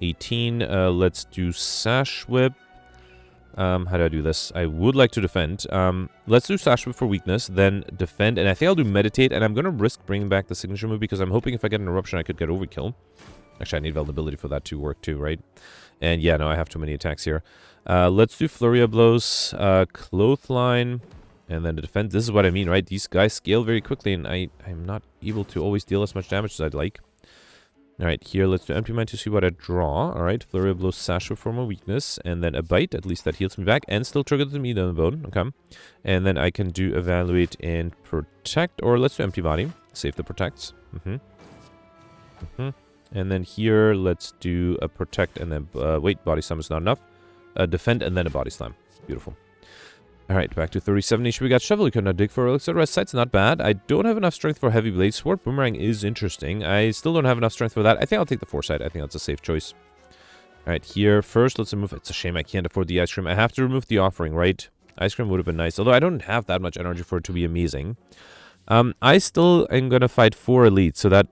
18. Let's do Sash Whip. How do I do this? I would like to defend. Let's do Sash Whip for weakness, then defend, and I think I'll do Meditate, and I'm going to risk bringing back the signature move because I'm hoping if I get an Eruption, I could get Overkill. Actually, I need Vulnerability for that to work too, right? And yeah, no, I have too many attacks here. Let's do Flurry of Blows, Clothesline, and then to defend. This is what I mean, right? These guys scale very quickly, and I'm not able to always deal as much damage as I'd like. Alright, here, let's do Empty Mind to see what I draw. Alright, Flurry of Blows, Sash Whip for my weakness, and then a Bite. At least that heals me back, and still triggers me down the bone. Okay. And then I can do Evaluate and Protect, or let's do Empty Body. Save the Protects. And then here, let's do a Protect, and then, wait, Body Slam is not enough. Defend, and then a Body Slam. Beautiful. Alright, back to 37 each. We got Shovel. We can now dig for relics. The rest sight's not bad. I don't have enough strength for Heavy Blade. Sword Boomerang is interesting. I still don't have enough strength for that. I think I'll take the Foresight. I think that's a safe choice. Alright, here, first, let's remove... It's a shame I can't afford the Ice Cream. I have to remove the offering, right? Ice Cream would have been nice, although I don't have that much energy for it to be amazing. I still am going to fight 4 Elites, so that,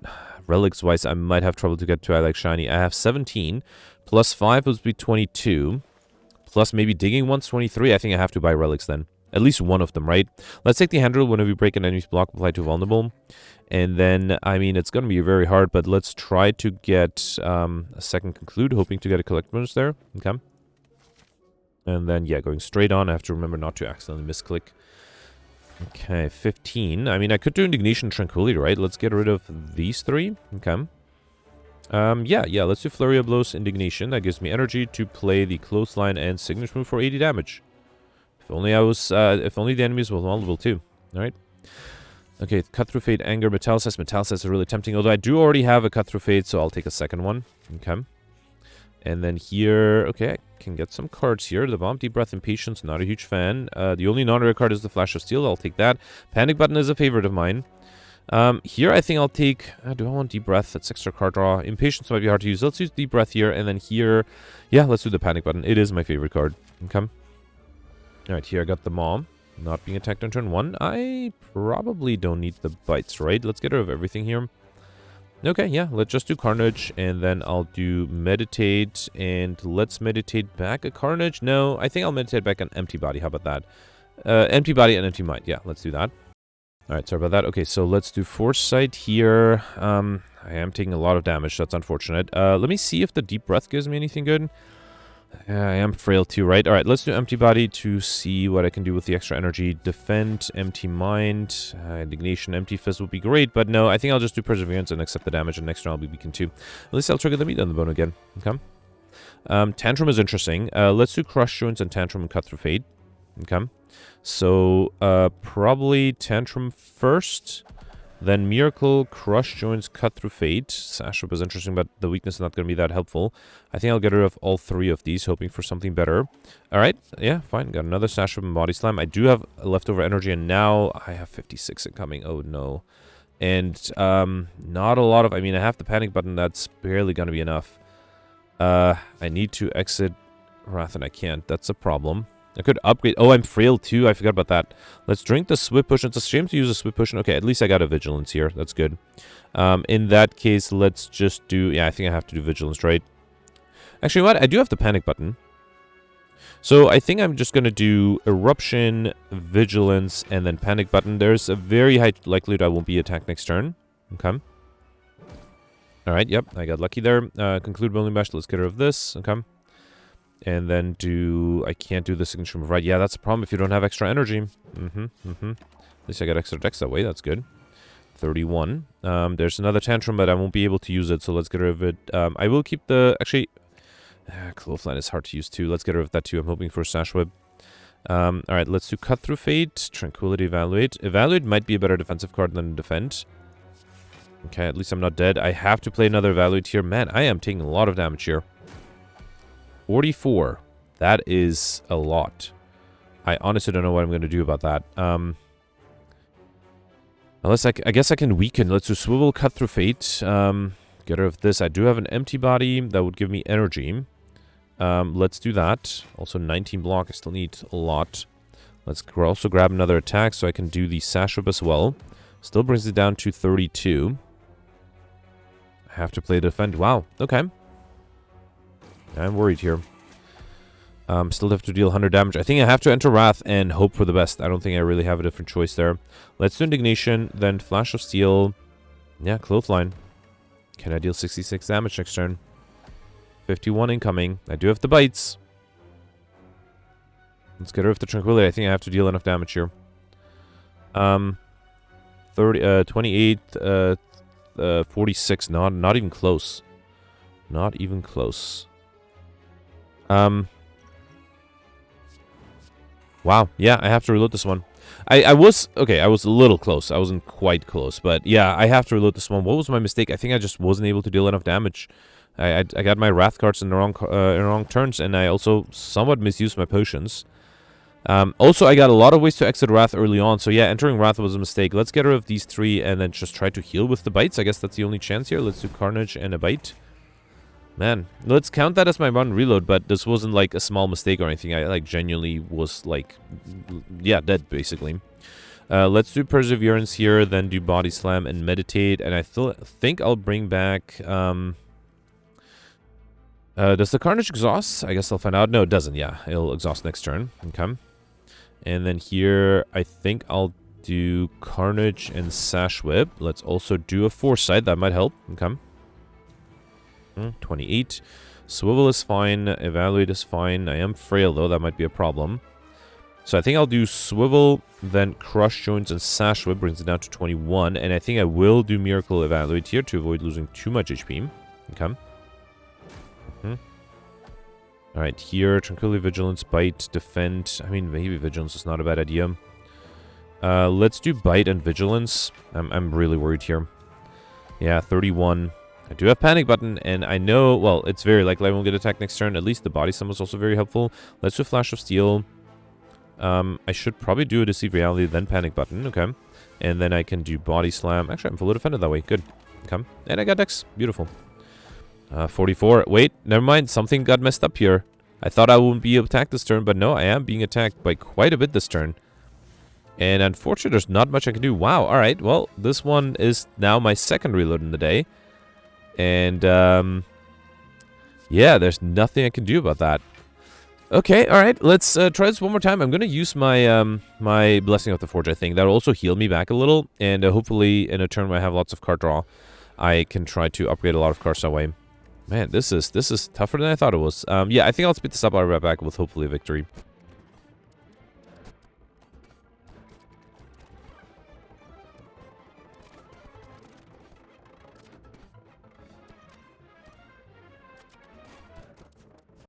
relics-wise, I might have trouble to get to I Like Shiny. I have 17, plus 5 would be 22... Plus maybe digging once, 23. I think I have to buy relics then. At least one of them, right? Let's take the hand drill. Whenever you break an enemy's block, apply to vulnerable. And then, I mean, it's going to be very hard, but let's try to get a second conclude, hoping to get a collect bonus there. Okay. And then, yeah, going straight on. I have to remember not to accidentally misclick. Okay, 15. I mean, I could do Indignation Tranquility, right? Let's get rid of these 3. Okay. Yeah, let's do Flurry of Blows, Indignation. That gives me energy to play the Clothesline and Signature move for 80 damage. If only I was, if only the enemies were vulnerable too. Alright. Okay, Cut Through Fate, Anger, Metallicise. Metallicise is really tempting, although I do already have a Cut Through Fate, so I'll take a second one. Okay. And then here, okay, I can get some cards here. The Bomb, Deep Breath, Impatience, not a huge fan. The only non-rare card is the Flash of Steel. I'll take that. Panic Button is a favorite of mine. Here I think I'll take... do I want Deep Breath? That's extra card draw. Impatience might be hard to use. Let's use Deep Breath here, and then here... Yeah, let's do the Panic Button. It is my favorite card. Okay. Alright, here I got the Mom. Not being attacked on turn 1. I probably don't need the Bites, right? Let's get rid of everything here. Okay, yeah, let's just do Carnage, and then I'll do Meditate, and let's Meditate back a Carnage. No, I think I'll Meditate back an Empty Body. How about that? Empty Body and Empty Mind. Yeah, let's do that. Alright, sorry about that. Okay, so let's do Foresight here. I am taking a lot of damage. That's unfortunate. Let me see if the Deep Breath gives me anything good. I am frail too, right? Alright, let's do Empty Body to see what I can do with the extra energy. Defend, Empty Mind, Indignation, Empty Fist would be great, but no, I think I'll just do Perseverance and accept the damage, and next turn I'll be weakened too. At least I'll trigger the meat on the bone again. Okay. Tantrum is interesting. Let's do Crush Joints and Tantrum and Cut Through Fate. Okay. So, probably Tantrum first, then Miracle, Crush Joints, Cut Through Fate. Sash Whip is interesting, but the weakness is not going to be that helpful. I think I'll get rid of all 3 of these, hoping for something better. Alright, yeah, fine. Got another Sash Whip and Body Slam. I do have leftover energy, and now I have 56 incoming. Oh, no. And, not a lot of... I mean, I have the Panic Button. That's barely going to be enough. I need to exit Wrath and I can't. That's a problem. I could upgrade. Oh, I'm frail too. I forgot about that. Let's drink the Swift Potion. It's a shame to use a Swift Potion. Okay, at least I got a Vigilance here. That's good. In that case, let's just do... Yeah, I think I have to do Vigilance, right? Actually, what? I do have the Panic button. So I think I'm just going to do Eruption, Vigilance, and then Panic button. There's a very high likelihood I won't be attacked next turn. Okay. Alright, yep. I got lucky there. Conclude Rolling Bash. Let's get rid of this. Okay. And then do... I can't do the signature move, right? Yeah, that's a problem if you don't have extra energy. At least I got extra dex that way. That's good. 31. There's another Tantrum, but I won't be able to use it, so let's get rid of it. I will keep the... Actually... Clothesline is hard to use too. Let's get rid of that too. I'm hoping for a Sash Whip. Alright, let's do Cut Through Fate. Tranquility, Evaluate. Evaluate might be a better defensive card than Defend. Okay, at least I'm not dead. I have to play another Evaluate here. Man, I am taking a lot of damage here. 44. That is a lot. I honestly don't know what I'm going to do about that. Unless I guess I can weaken. Let's do Swivel, Cut Through Fate. Get rid of this. I do have an empty body. That would give me energy. Let's do that. Also 19 block. I still need a lot. Let's also grab another attack so I can do the Sash Whip as well. Still brings it down to 32. I have to play Defend. Wow. Okay. I'm worried here. Still have to deal 100 damage. I think I have to enter Wrath and hope for the best. I don't think I really have a different choice there. Let's do Indignation, then Flash of Steel. Yeah, Clothesline. Can I deal 66 damage next turn? 51 incoming. I do have the bites. Let's get rid of the Tranquility. I think I have to deal enough damage here. 28, 46. Not even close. Not even close. Wow. Yeah, I have to reload this one. I was a little close. I wasn't quite close, but yeah, I have to reload this one. What was my mistake? I think I just wasn't able to deal enough damage. I got my Wrath cards in the wrong turns, and I also somewhat misused my potions. Also, I got a lot of ways to exit Wrath early on, so yeah, entering Wrath was a mistake. Let's get rid of these three and then just try to heal with the bites. I guess that's the only chance here. Let's do Carnage and a bite. Man, let's count that as my run reload, but this wasn't like a small mistake or anything. I like genuinely was like, yeah, dead basically. Let's do Perseverance here, then do Body Slam and Meditate, and I think I'll bring back, does the Carnage exhaust? I guess I'll find out. No, it doesn't, yeah. It'll exhaust next turn. Okay. And then here, I think I'll do Carnage and Sash Whip. Let's also do a Foresight. That might help. Okay. 28. Swivel is fine. Evaluate is fine. I am frail, though. That might be a problem. So I think I'll do Swivel, then Crush Joints and Sash Whip. Brings it down to 21. And I think I will do Miracle Evaluate here to avoid losing too much HP. Okay. Alright, here, Tranquility, Vigilance, Bite, Defend. I mean, maybe Vigilance is not a bad idea. Let's do Bite and Vigilance. I'm really worried here. Yeah, 31. I do have Panic button, and I know, well, it's very likely I won't get attacked next turn. At least the Body Slam was also very helpful. Let's do Flash of Steel. I should probably do a Deceive Reality, then Panic button, okay. And then I can do Body Slam. Actually, I'm fully defended that way. Good. Okay. And I got Dex. Beautiful. 44. Wait, never mind. Something got messed up here. I thought I wouldn't be attacked this turn, but no, I am being attacked by quite a bit this turn. And unfortunately, there's not much I can do. Wow, alright. Well, this one is now my second reload in the day. And, yeah, there's nothing I can do about that. Okay, alright. Let's try this one more time. I'm going to use my my Blessing of the Forge, I think. That'll also heal me back a little. And hopefully, in a turn where I have lots of card draw, I can try to upgrade a lot of cards that way. Man, this is tougher than I thought it was. Yeah, I think I'll speed this up. I'll be right back with hopefully a victory.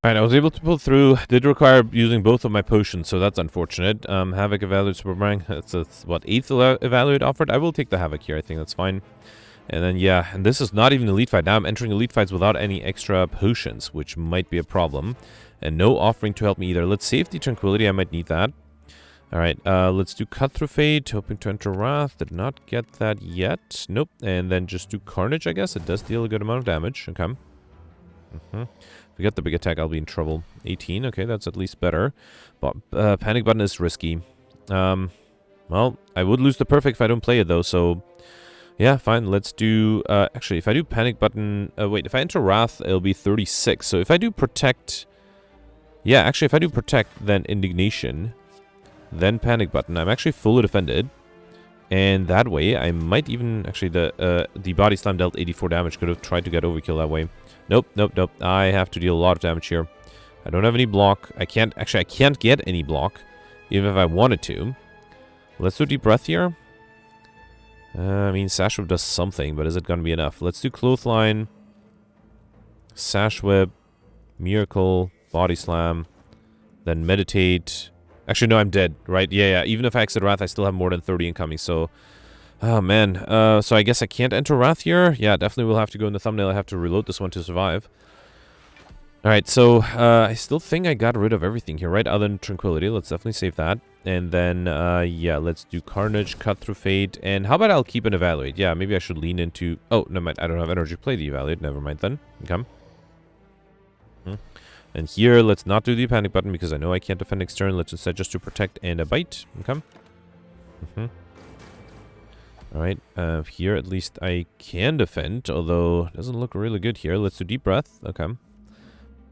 Alright, I was able to pull through. Did require using both of my potions, so that's unfortunate. Havoc, Evaluate, Super Boomerang. That's what, 8th Evaluate offered? I will take the Havoc here. I think that's fine. And then, yeah, and this is not even Elite Fight. Now I'm entering Elite Fights without any extra potions, which might be a problem. And no offering to help me either. Let's save the Tranquility. I might need that. Alright, let's do Cut Through Fate. Hoping to enter Wrath. Did not get that yet. Nope. And then just do Carnage, I guess. It does deal a good amount of damage. Okay. If we get the big attack, I'll be in trouble. 18, okay, that's at least better. But panic button is risky. Well, I would lose the perfect if I don't play it, though, so... Yeah, fine, let's do... actually, if I do panic button... wait, if I enter Wrath, it'll be 36. So if I do protect... Yeah, actually, if I do protect, then indignation, then panic button, I'm actually fully defended. And that way, I might even... Actually, the body slam dealt 84 damage. Could have tried to get overkill that way. Nope, nope, nope. I have to deal a lot of damage here. I don't have any block. I can't... Actually, I can't get any block, even if I wanted to. Let's do deep breath here. I mean, Sash Whip does something, but is it going to be enough? Let's do Clothesline, Sash Whip, Miracle, Body Slam, then Meditate. Actually, no, I'm dead, right? Yeah, even if I exit Wrath, I still have more than 30 incoming, so... Oh, man. So I guess I can't enter Wrath here? Yeah, definitely will have to go in the thumbnail. I have to reload this one to survive. Alright, so I still think I got rid of everything here, right? Other than Tranquility. Let's definitely save that. And then, yeah, let's do Carnage, Cut Through Fate. And how about I'll keep an Evaluate? Yeah, maybe I should lean into... Oh, no, I don't have energy to play the Evaluate. Never mind then. Okay. And here, let's not do the panic button because I know I can't defend external. Let's instead just do protect and a bite. Okay. Alright, here at least I can defend, although it doesn't look really good here. Let's do deep breath. Okay.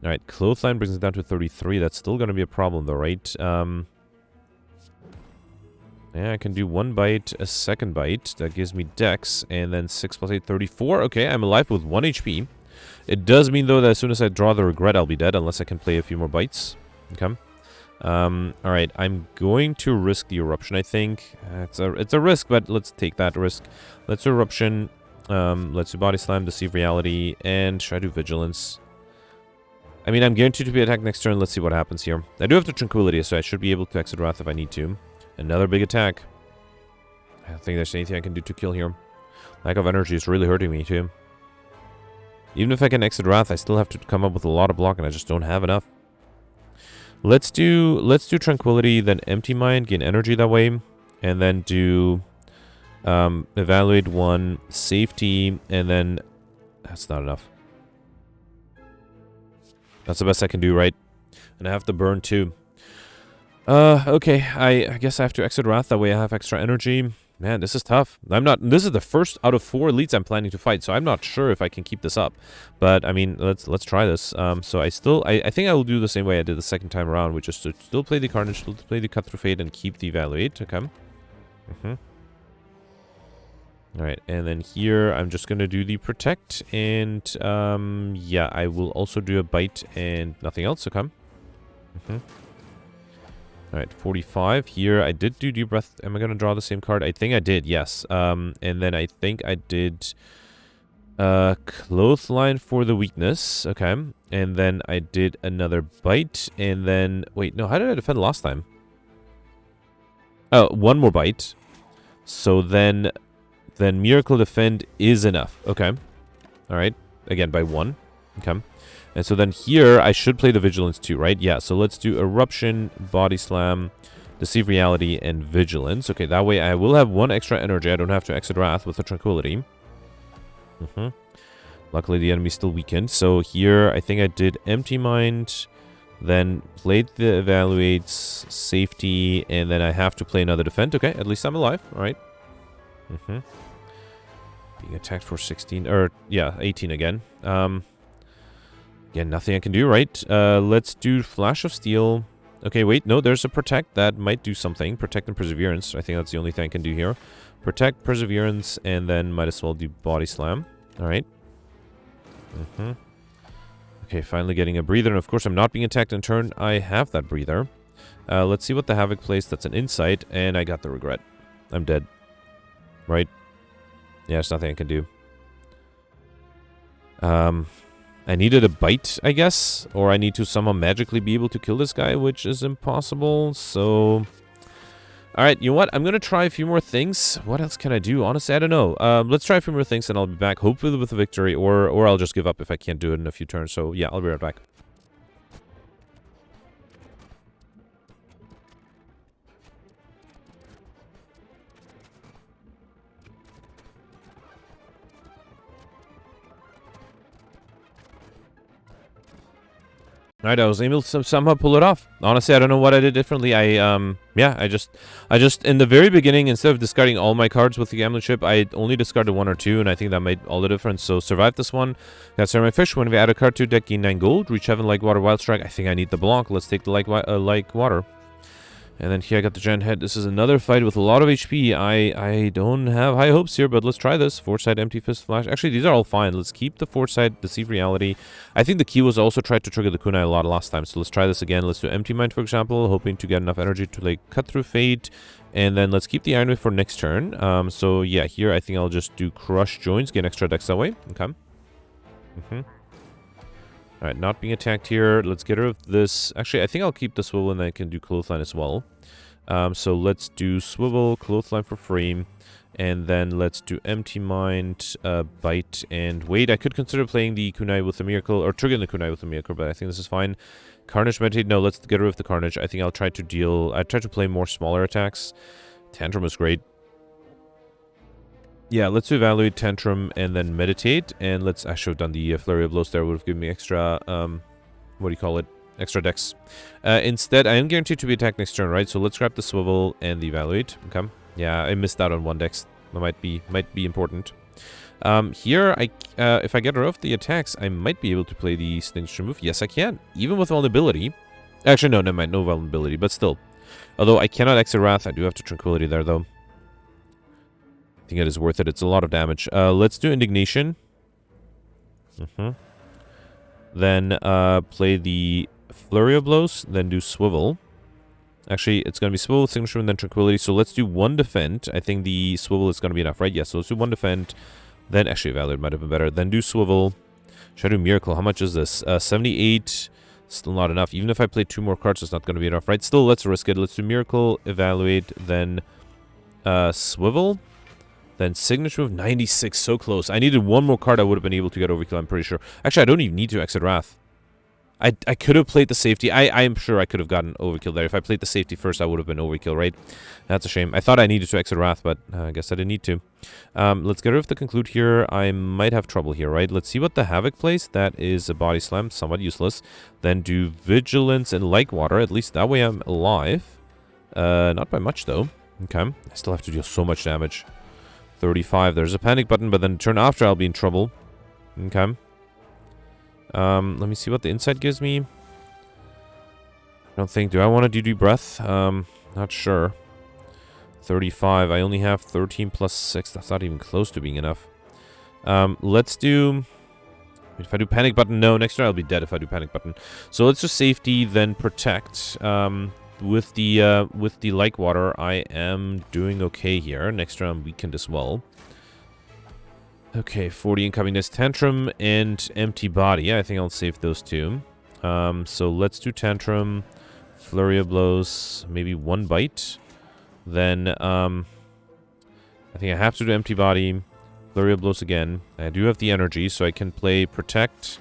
Alright, Clothesline brings it down to 33. That's still going to be a problem though, right? Yeah, I can do one bite, a second bite. That gives me Dex, and then 6 plus 8, 34. Okay, I'm alive with 1 HP. It does mean, though, that as soon as I draw the regret, I'll be dead, unless I can play a few more bites. Okay. Alright, I'm going to risk the Eruption, I think. It's a risk, but let's take that risk. Let's do Eruption. Let's do Body Slam, Deceive Reality, and try to do Vigilance. I mean, I'm guaranteed to be attacked next turn. Let's see what happens here. I do have the Tranquility, so I should be able to exit Wrath if I need to. Another big attack. I don't think there's anything I can do to kill here. Lack of energy is really hurting me, too. Even if I can exit Wrath, I still have to come up with a lot of block, and I just don't have enough. Let's do Tranquility, then Empty Mind, gain energy that way, and then do Evaluate 1, Safety, and then... That's not enough. That's the best I can do, right? And I have to burn, too. Okay, I guess I have to exit Wrath, that way I have extra energy. Man, this is tough. This is the first out of 4 elites I'm planning to fight, so I'm not sure if I can keep this up. But I mean, let's try this. So I think I will do the same way I did the second time around, which is to still play the Carnage, still play the Cut Through Fate, and keep the Evaluate. Okay. Alright, and then here I'm just gonna do the Protect, and yeah, I will also do a Bite and nothing else. Okay. Alright, 45. Here, I did do Deep Breath. Am I going to draw the same card? I think I did, yes. And then I think I did Clothesline for the weakness. Okay. And then I did another Bite. And then... Wait, no, how did I defend last time? Oh, one more Bite. So then Miracle Defend is enough. Okay. Alright. Again, by 1. Okay. And so then here, I should play the Vigilance too, right? Yeah, so let's do Eruption, Body Slam, Deceive Reality, and Vigilance. Okay, that way I will have 1 extra energy. I don't have to exit Wrath with the Tranquility. Luckily, the enemy's still weakened. So here, I think I did Empty Mind, then played the Evaluates, Safety, and then I have to play another Defend. Okay, at least I'm alive. All right. Being attacked for 16, or yeah, 18 again. Yeah, nothing I can do, right? Let's do Flash of Steel. Okay, wait, no, there's a Protect. That might do something. Protect and Perseverance. I think that's the only thing I can do here. Protect, Perseverance, and then might as well do Body Slam. Alright. Okay, finally getting a breather. And of course, I'm not being attacked in turn. I have that breather. Let's see what the Havoc plays. That's an Insight, and I got the Regret. I'm dead. Right? Yeah, there's nothing I can do. I needed a Bite, I guess, or I need to somehow magically be able to kill this guy, which is impossible, so... Alright, you know what? I'm gonna try a few more things. What else can I do? Honestly, I don't know. Let's try a few more things, and I'll be back, hopefully with a victory, or I'll just give up if I can't do it in a few turns, so yeah, I'll be right back. Alright, I was able to somehow pull it off. Honestly, I don't know what I did differently. I just, in the very beginning, instead of discarding all my cards with the Gambling Ship, I only discarded 1 or 2, and I think that made all the difference. So, survived this one. Got Sarah My Fish. When we add a card to deck, gain 9 gold. Reach Heaven, Like Water, Wild Strike. I think I need the block. Let's take the Like Water. And then here I got the Giant Head. This is another fight with a lot of HP. I don't have high hopes here, but let's try this. Foresight, Empty Fist, Flash. Actually, these are all fine. Let's keep the Foresight, Deceive Reality. I think the key was also try to trigger the Kunai a lot last time. So let's try this again. Let's do Empty Mind, for example, hoping to get enough energy to like cut through Fate. And then let's keep the Iron Wave for next turn. So yeah, here I think I'll just do Crush Joints, gain extra decks that way. Okay. Alright, not being attacked here. Let's get rid of this. Actually, I think I'll keep the Swivel and I can do Clothesline as well. So let's do Swivel, Clothesline for free. And then let's do Empty Mind, Bite, and Wait. I could consider playing the Kunai with the Miracle, or triggering the Kunai with the Miracle, but I think this is fine. Carnage, Meditate. No, let's get rid of the Carnage. I think I'll try to play more smaller attacks. Tantrum was great. Yeah, let's evaluate Tantrum and then Meditate, and I should have done the Flurry of Blows there, would have given me extra, what do you call it? Extra decks. Instead, I am guaranteed to be attacked next turn, right? So let's grab the Swivel and the Evaluate. Okay. Yeah, I missed out on 1 dex. That might be important. Here, if I get rid of the attacks, I might be able to play the Signature move. Yes, I can. Even with vulnerability. Actually, no, never mind. No vulnerability, but still. Although I cannot exit Wrath, I do have to Tranquility there, though. I think it is worth it. It's a lot of damage. Let's do Indignation. Then play the Flurry of Blows. Then do Swivel. Actually, it's going to be Swivel, Signature, and then Tranquility. So let's do 1 Defend. I think the Swivel is going to be enough, right? Yes, so let's do 1 Defend. Then, actually, Valor might have been better. Then do Swivel. Should I do Miracle? How much is this? 78. Still not enough. Even if I play 2 more cards, it's not going to be enough, right? Still, let's risk it. Let's do Miracle, Evaluate, then Swivel. Then Signature move, 96, so close. I needed 1 more card, I would have been able to get Overkill, I'm pretty sure. Actually, I don't even need to exit Wrath. I could have played the safety. I am sure I could have gotten Overkill there. If I played the safety first, I would have been Overkill, right? That's a shame. I thought I needed to exit Wrath, but I guess I didn't need to. Let's get rid of the Conclude here. I might have trouble here, right? Let's see what the Havoc plays. That is a Body Slam, somewhat useless. Then do Vigilance and Like Water. At least that way I'm alive. Not by much, though. Okay. I still have to deal so much damage. 35. There's a panic button, but then turn after I'll be in trouble. Okay. Let me see what the insight gives me. I don't think... Do I want to do Deep Breath? Not sure. 35. I only have 13 plus 6. That's not even close to being enough. Let's do... If I do Panic Button, no. Next turn I'll be dead if I do Panic Button. So let's do Safety, then Protect. With the Like Water, I am doing okay here. Next turn I'm weakened as well. Okay, 40 incomingness, Tantrum, and Empty Body. I think I'll save those 2. So let's do Tantrum, Flurry of Blows, maybe 1 Bite. Then, I think I have to do Empty Body, Flurry of Blows again. I do have the energy, so I can play Protect.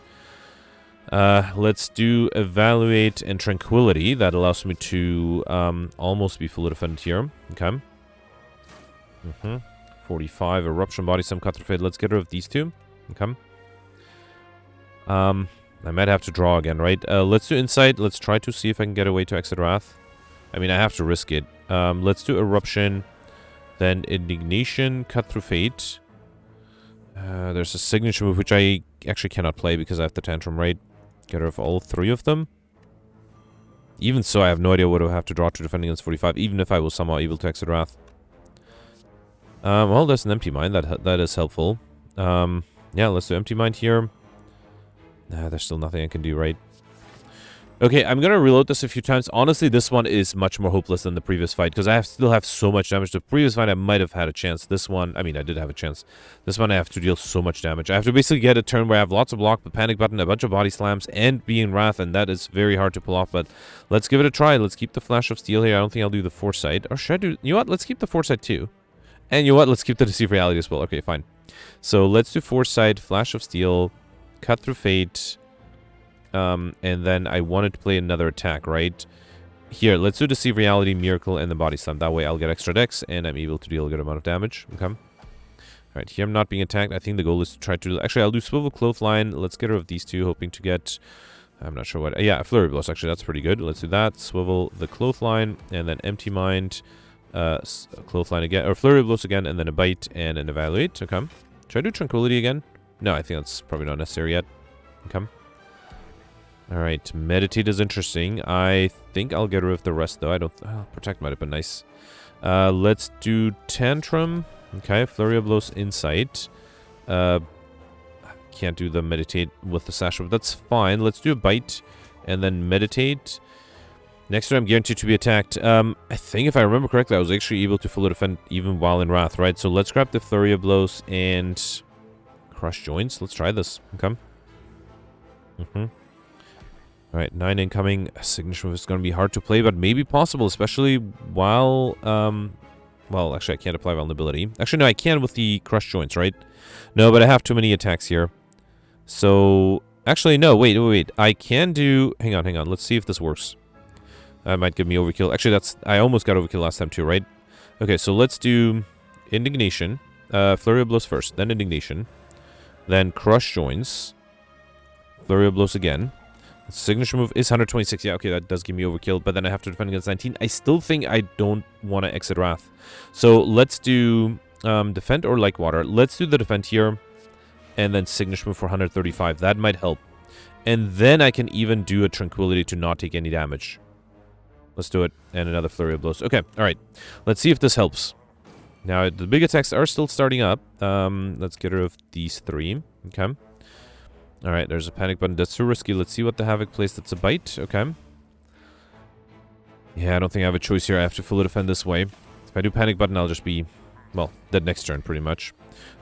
Let's do Evaluate and Tranquility. That allows me to almost be fully defended here. Okay. 45, Eruption, Body Slam, Cut Through Fate. Let's get rid of these 2. Okay. I might have to draw again, right? Let's do Insight. Let's try to see if I can get away to exit Wrath. I mean, I have to risk it. Let's do Eruption. Then Indignation, Cut Through Fate. There's a Signature move, which I actually cannot play because I have the Tantrum, right? Get rid of all 3 of them. Even so, I have no idea what I have to draw to defend against 45, even if I was somehow able to exit Wrath. Well, there's an Empty Mind. That is helpful. Yeah, let's do Empty Mind here. There's still nothing I can do, right? Okay, I'm gonna reload this a few times. Honestly, this one is much more hopeless than the previous fight, because I still have so much damage. The previous fight, I might have had a chance. This one, I mean, I did have a chance. This one, I have to deal so much damage. I have to basically get a turn where I have lots of block, the Panic Button, a bunch of Body Slams, and be in Wrath, and that is very hard to pull off, but let's give it a try. Let's keep the Flash of Steel here. I don't think I'll do the Foresight. Or should I do... You know what? Let's keep the Foresight, too. And you know what? Let's keep the Deceive Reality as well. Okay, fine. So, let's do Foresight, Flash of Steel, Cut Through Fate... and then I wanted to play another attack, right? Here, let's do Deceive Reality, Miracle, and the Body Slam. That way I'll get extra decks, and I'm able to deal a good amount of damage. Okay. Alright, here I'm not being attacked. I think the goal is to try to... Actually, I'll do Swivel, Clothesline. Let's get rid of these 2, hoping to get I'm not sure what. Yeah, Flurry Blows. Actually, that's pretty good. Let's do that. Swivel the Clothesline, and then Empty Mind. Clothesline again, or Flurry Blows again, and then a Bite and an Evaluate. Okay. Should I do Tranquility again? No, I think that's probably not necessary yet. Okay. Alright, Meditate is interesting. I think I'll get rid of the rest, though. Protect might have been nice. Let's do Tantrum. Okay, Flurry of Blows Insight. Can't do the Meditate with the Sash Whip. That's fine. Let's do a Bite and then Meditate. Next turn, I'm guaranteed to be attacked. I think if I remember correctly, I was actually able to fully defend even while in Wrath, right? So let's grab the Flurry of Blows and Crush Joints. Let's try this. Okay. Alright, 9 incoming. Signature Move is going to be hard to play, but maybe possible, especially while... well, actually, I can't apply Vulnerability. Actually, no, I can with the Crush Joints, right? No, but I have too many attacks here. So... Actually, no, wait. I can do... Hang on. Let's see if this works. That might give me overkill. Actually, that's... I almost got overkill last time, too, right? Okay, so let's do... Indignation. Flurry of Blows first, then Indignation. Then Crush Joints. Flurry of Blows again. Signature move is 126. Yeah, okay, that does give me overkill, but then I have to defend against 19. I still think I don't want to exit Wrath. So let's do defend or like water. Let's do the defend here, and then signature move for 135. That might help. And then I can even do a Tranquility to not take any damage. Let's do it. And another Flurry of Blows. Okay, alright. Let's see if this helps. Now, the big attacks are still starting up. Let's get rid of these 3. Okay. Alright, there's a panic button. That's too risky. Let's see what the Havoc plays. That's a Bite. Okay. Yeah, I don't think I have a choice here. I have to fully defend this way. If I do panic button, I'll just be, well, dead next turn, pretty much.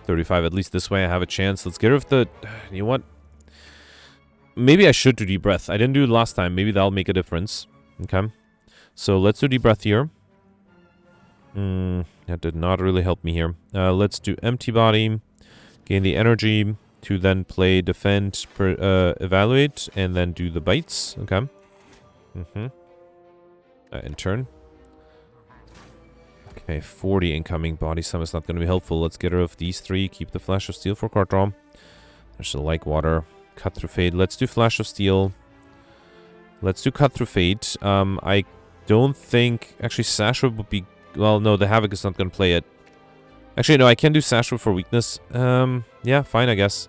35, at least this way I have a chance. Let's get rid of the... You know what? Maybe I should do Deep Breath. I didn't do it last time. Maybe that'll make a difference. Okay. So let's do Deep Breath here. That did not really help me here. Let's do Empty Body. Gain the energy to then play Defend, Evaluate, and then do the Bites. Okay. In turn. Okay, 40 incoming. Body Slam is not going to be helpful. Let's get rid of these 3. Keep the Flash of Steel for card draw. There's a Like Water. Cut Through Fate. Let's do Flash of Steel. Let's do Cut Through Fate. I don't think... Actually, Sash Whip would be... Well, no, the Havoc is not going to play it. Actually, no, I can do Sash Whip for weakness. Yeah, fine, I guess.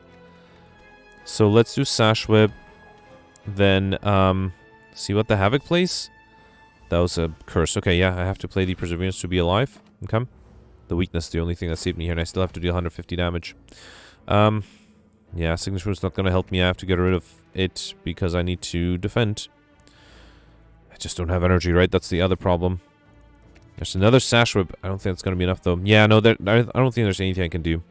So let's do Sash Whip. Then, see what the Havoc plays. That was a curse. Okay, yeah, I have to play the Perseverance to be alive. Okay. The weakness is the only thing that saved me here, and I still have to deal 150 damage. Yeah, Signature is not going to help me. I have to get rid of it because I need to defend. I just don't have energy, right? That's the other problem. There's another Sash Whip. I don't think it's going to be enough, though. Yeah, no, I don't think there's anything I can do.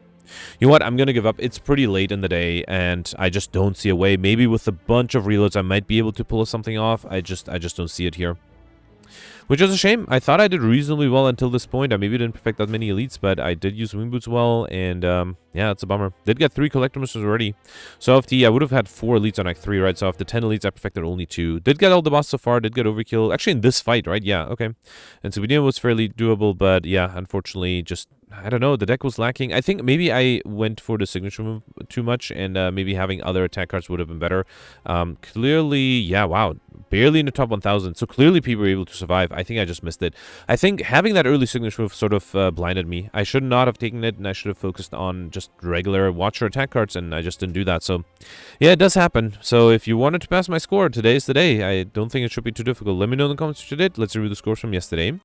You know what? I'm going to give up. It's pretty late in the day, and I just don't see a way. Maybe with a bunch of reloads, I might be able to pull something off. I just don't see it here. Which is a shame. I thought I did reasonably well until this point. I maybe didn't perfect that many elites, but I did use Wing Boots well, and yeah, it's a bummer. Did get 3 Collector Missiles already. So if I would have had 4 elites on Act 3, right? So after 10 elites, I perfected only 2. Did get all the boss so far, did get overkill. Actually, in this fight, right? Yeah, okay. And Subinia was fairly doable, but yeah, unfortunately, just... I don't know, the deck was lacking. I think maybe I went for the signature move too much, and maybe having other attack cards would have been better. Clearly, yeah, wow, barely in the top 1,000, so clearly people were able to survive. I think I just missed it. I think having that early signature move sort of blinded me. I should not have taken it, and I should have focused on just regular Watcher attack cards, and I just didn't do that. So, yeah, it does happen. So if you wanted to pass my score, today's the day. I don't think it should be too difficult. Let me know in the comments what you did. Let's review the scores from yesterday.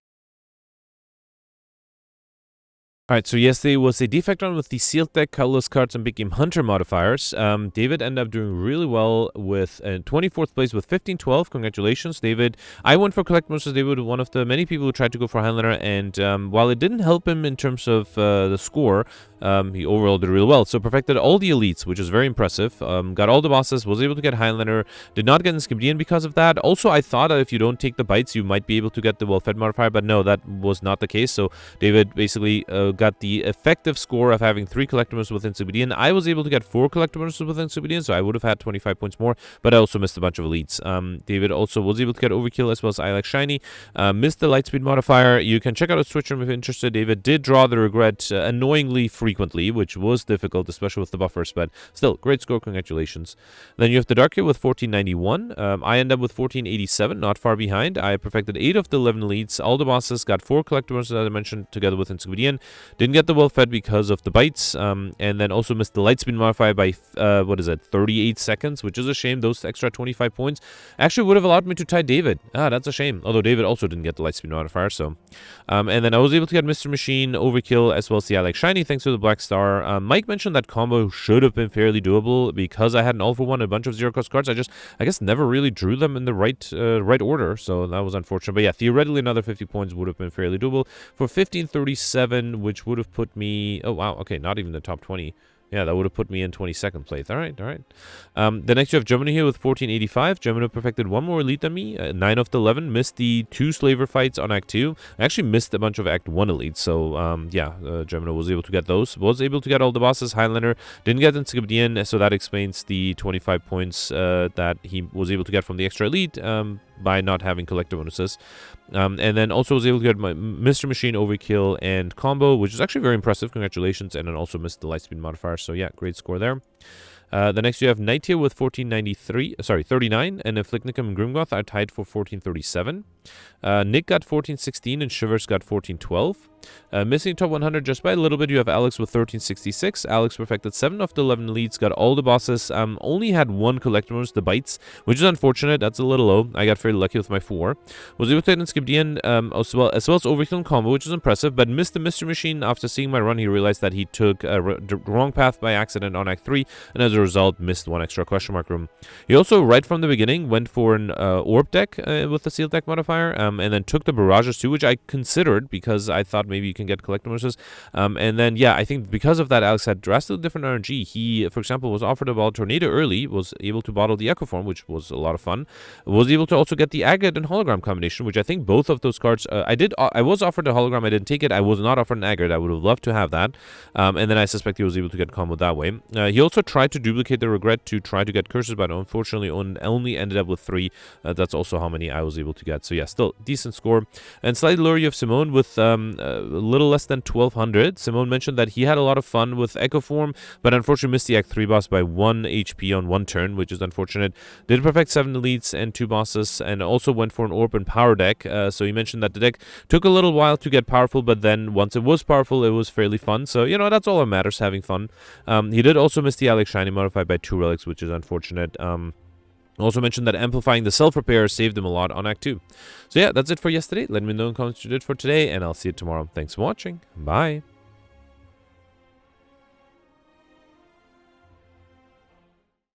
Alright, so yesterday was a defect run with the sealed deck, colorless cards, and big game hunter modifiers. David ended up doing really well with 24th place with 15-12. Congratulations, David. I went for Collect Monsters. David was one of the many people who tried to go for Highlander, and while it didn't help him in terms of the score, he overall did really well. So perfected all the elites, which is very impressive. Got all the bosses, was able to get Highlander, did not get Skibdian because of that. Also, I thought that if you don't take the bites, you might be able to get the well-fed modifier, but no, that was not the case. So David basically got the effective score of having 3 collectibles with Encyclopedian. I was able to get 4 collectibles with Encyclopedian, so I would have had 25 points more, but I also missed a bunch of elites. David also was able to get Overkill as well as I Like Shiny. Missed the Lightspeed modifier. You can check out his Twitch room if you're interested. David did draw the regret annoyingly frequently, which was difficult, especially with the buffers, but still, great score. Congratulations. Then you have the Dark Kid with 1491. I end up with 1487, not far behind. I perfected 8 of the 11 elites. All the bosses got 4 collectibles, as I mentioned, together with Encyclopedian. Didn't get the well-fed because of the bites, and then also missed the Lightspeed modifier by, 38 seconds, which is a shame. Those extra 25 points actually would have allowed me to tie David. That's a shame. Although David also didn't get the Lightspeed modifier, so. And then I was able to get Mr. Machine, Overkill, as well as the I Like Shiny, thanks to the Black Star. Mike mentioned that combo should have been fairly doable because I had an all-for-one, a bunch of zero-cost cards. I guess, never really drew them in the right order, so that was unfortunate. But yeah, theoretically, another 50 points would have been fairly doable for 1537, which would have put me... Oh, wow, okay, not even the top 20. Yeah, that would have put me in 22nd place. All right. The next you have Gemini here with 1485. Gemini perfected 1 more elite than me. 9 of the 11. Missed the 2 slaver fights on Act 2. I actually missed a bunch of Act 1 elites. So, Gemini was able to get those. Was able to get all the bosses. Highlander didn't get Encyclopedian, so that explains the 25 points that he was able to get from the extra elite by not having collector bonuses. And then also was able to get my Mr. Machine, Overkill, and Combo, which is actually very impressive. Congratulations. And then also missed the Lightspeed modifier. So yeah, great score there. The next you have Knight here with 39, and Afflicnicum and Grimgoth are tied for 1437. Nick got 1416 and Shivers got 1412. Missing top 100 just by a little bit, you have Alex with 1366. Alex perfected 7 of the 11 leads, got all the bosses, only had 1 collectibles, the bites, which is unfortunate. That's a little low. I got fairly lucky with my 4. Was able to hit Skibdian as well as Overkill and Combo, which is impressive, but missed the Mr. Machine. After seeing my run, he realized that he took the wrong path by accident on Act 3, and as a result, missed 1 extra question mark room. He also, right from the beginning, went for an Orb deck with the Seal deck modifier, and then took the Barrages too, which I considered because I thought maybe you can get collectibles. And then, yeah, I think because of that, Alex had drastically different RNG. He, for example, was offered a bottle Tornado early, was able to bottle the Echo Form, which was a lot of fun. Was able to also get the Agate and Hologram combination, which I think both of those cards, I was offered a Hologram, I didn't take it. I was not offered an Agate. I would have loved to have that. And then I suspect he was able to get combo that way. He also tried to duplicate the Regret to try to get curses, but unfortunately only ended up with 3. That's also how many I was able to get. So yeah, still decent score. And slightly lower, you have Simone with a little less than 1200. Simone mentioned that he had a lot of fun with Echo Form, but unfortunately missed the Act 3 boss by 1 HP on 1 turn, which is unfortunate. Did perfect 7 elites and 2 bosses, and also went for an Orb and Power deck. So he mentioned that the deck took a little while to get powerful, but then once it was powerful, it was fairly fun. So, that's all that matters, having fun. He did also miss the Alex Shiny modified by 2 relics, which is unfortunate. Also mentioned that amplifying the self-repair saved him a lot on Act 2. So yeah, that's it for yesterday. Let me know in the comments what you did for today, and I'll see you tomorrow. Thanks for watching. Bye.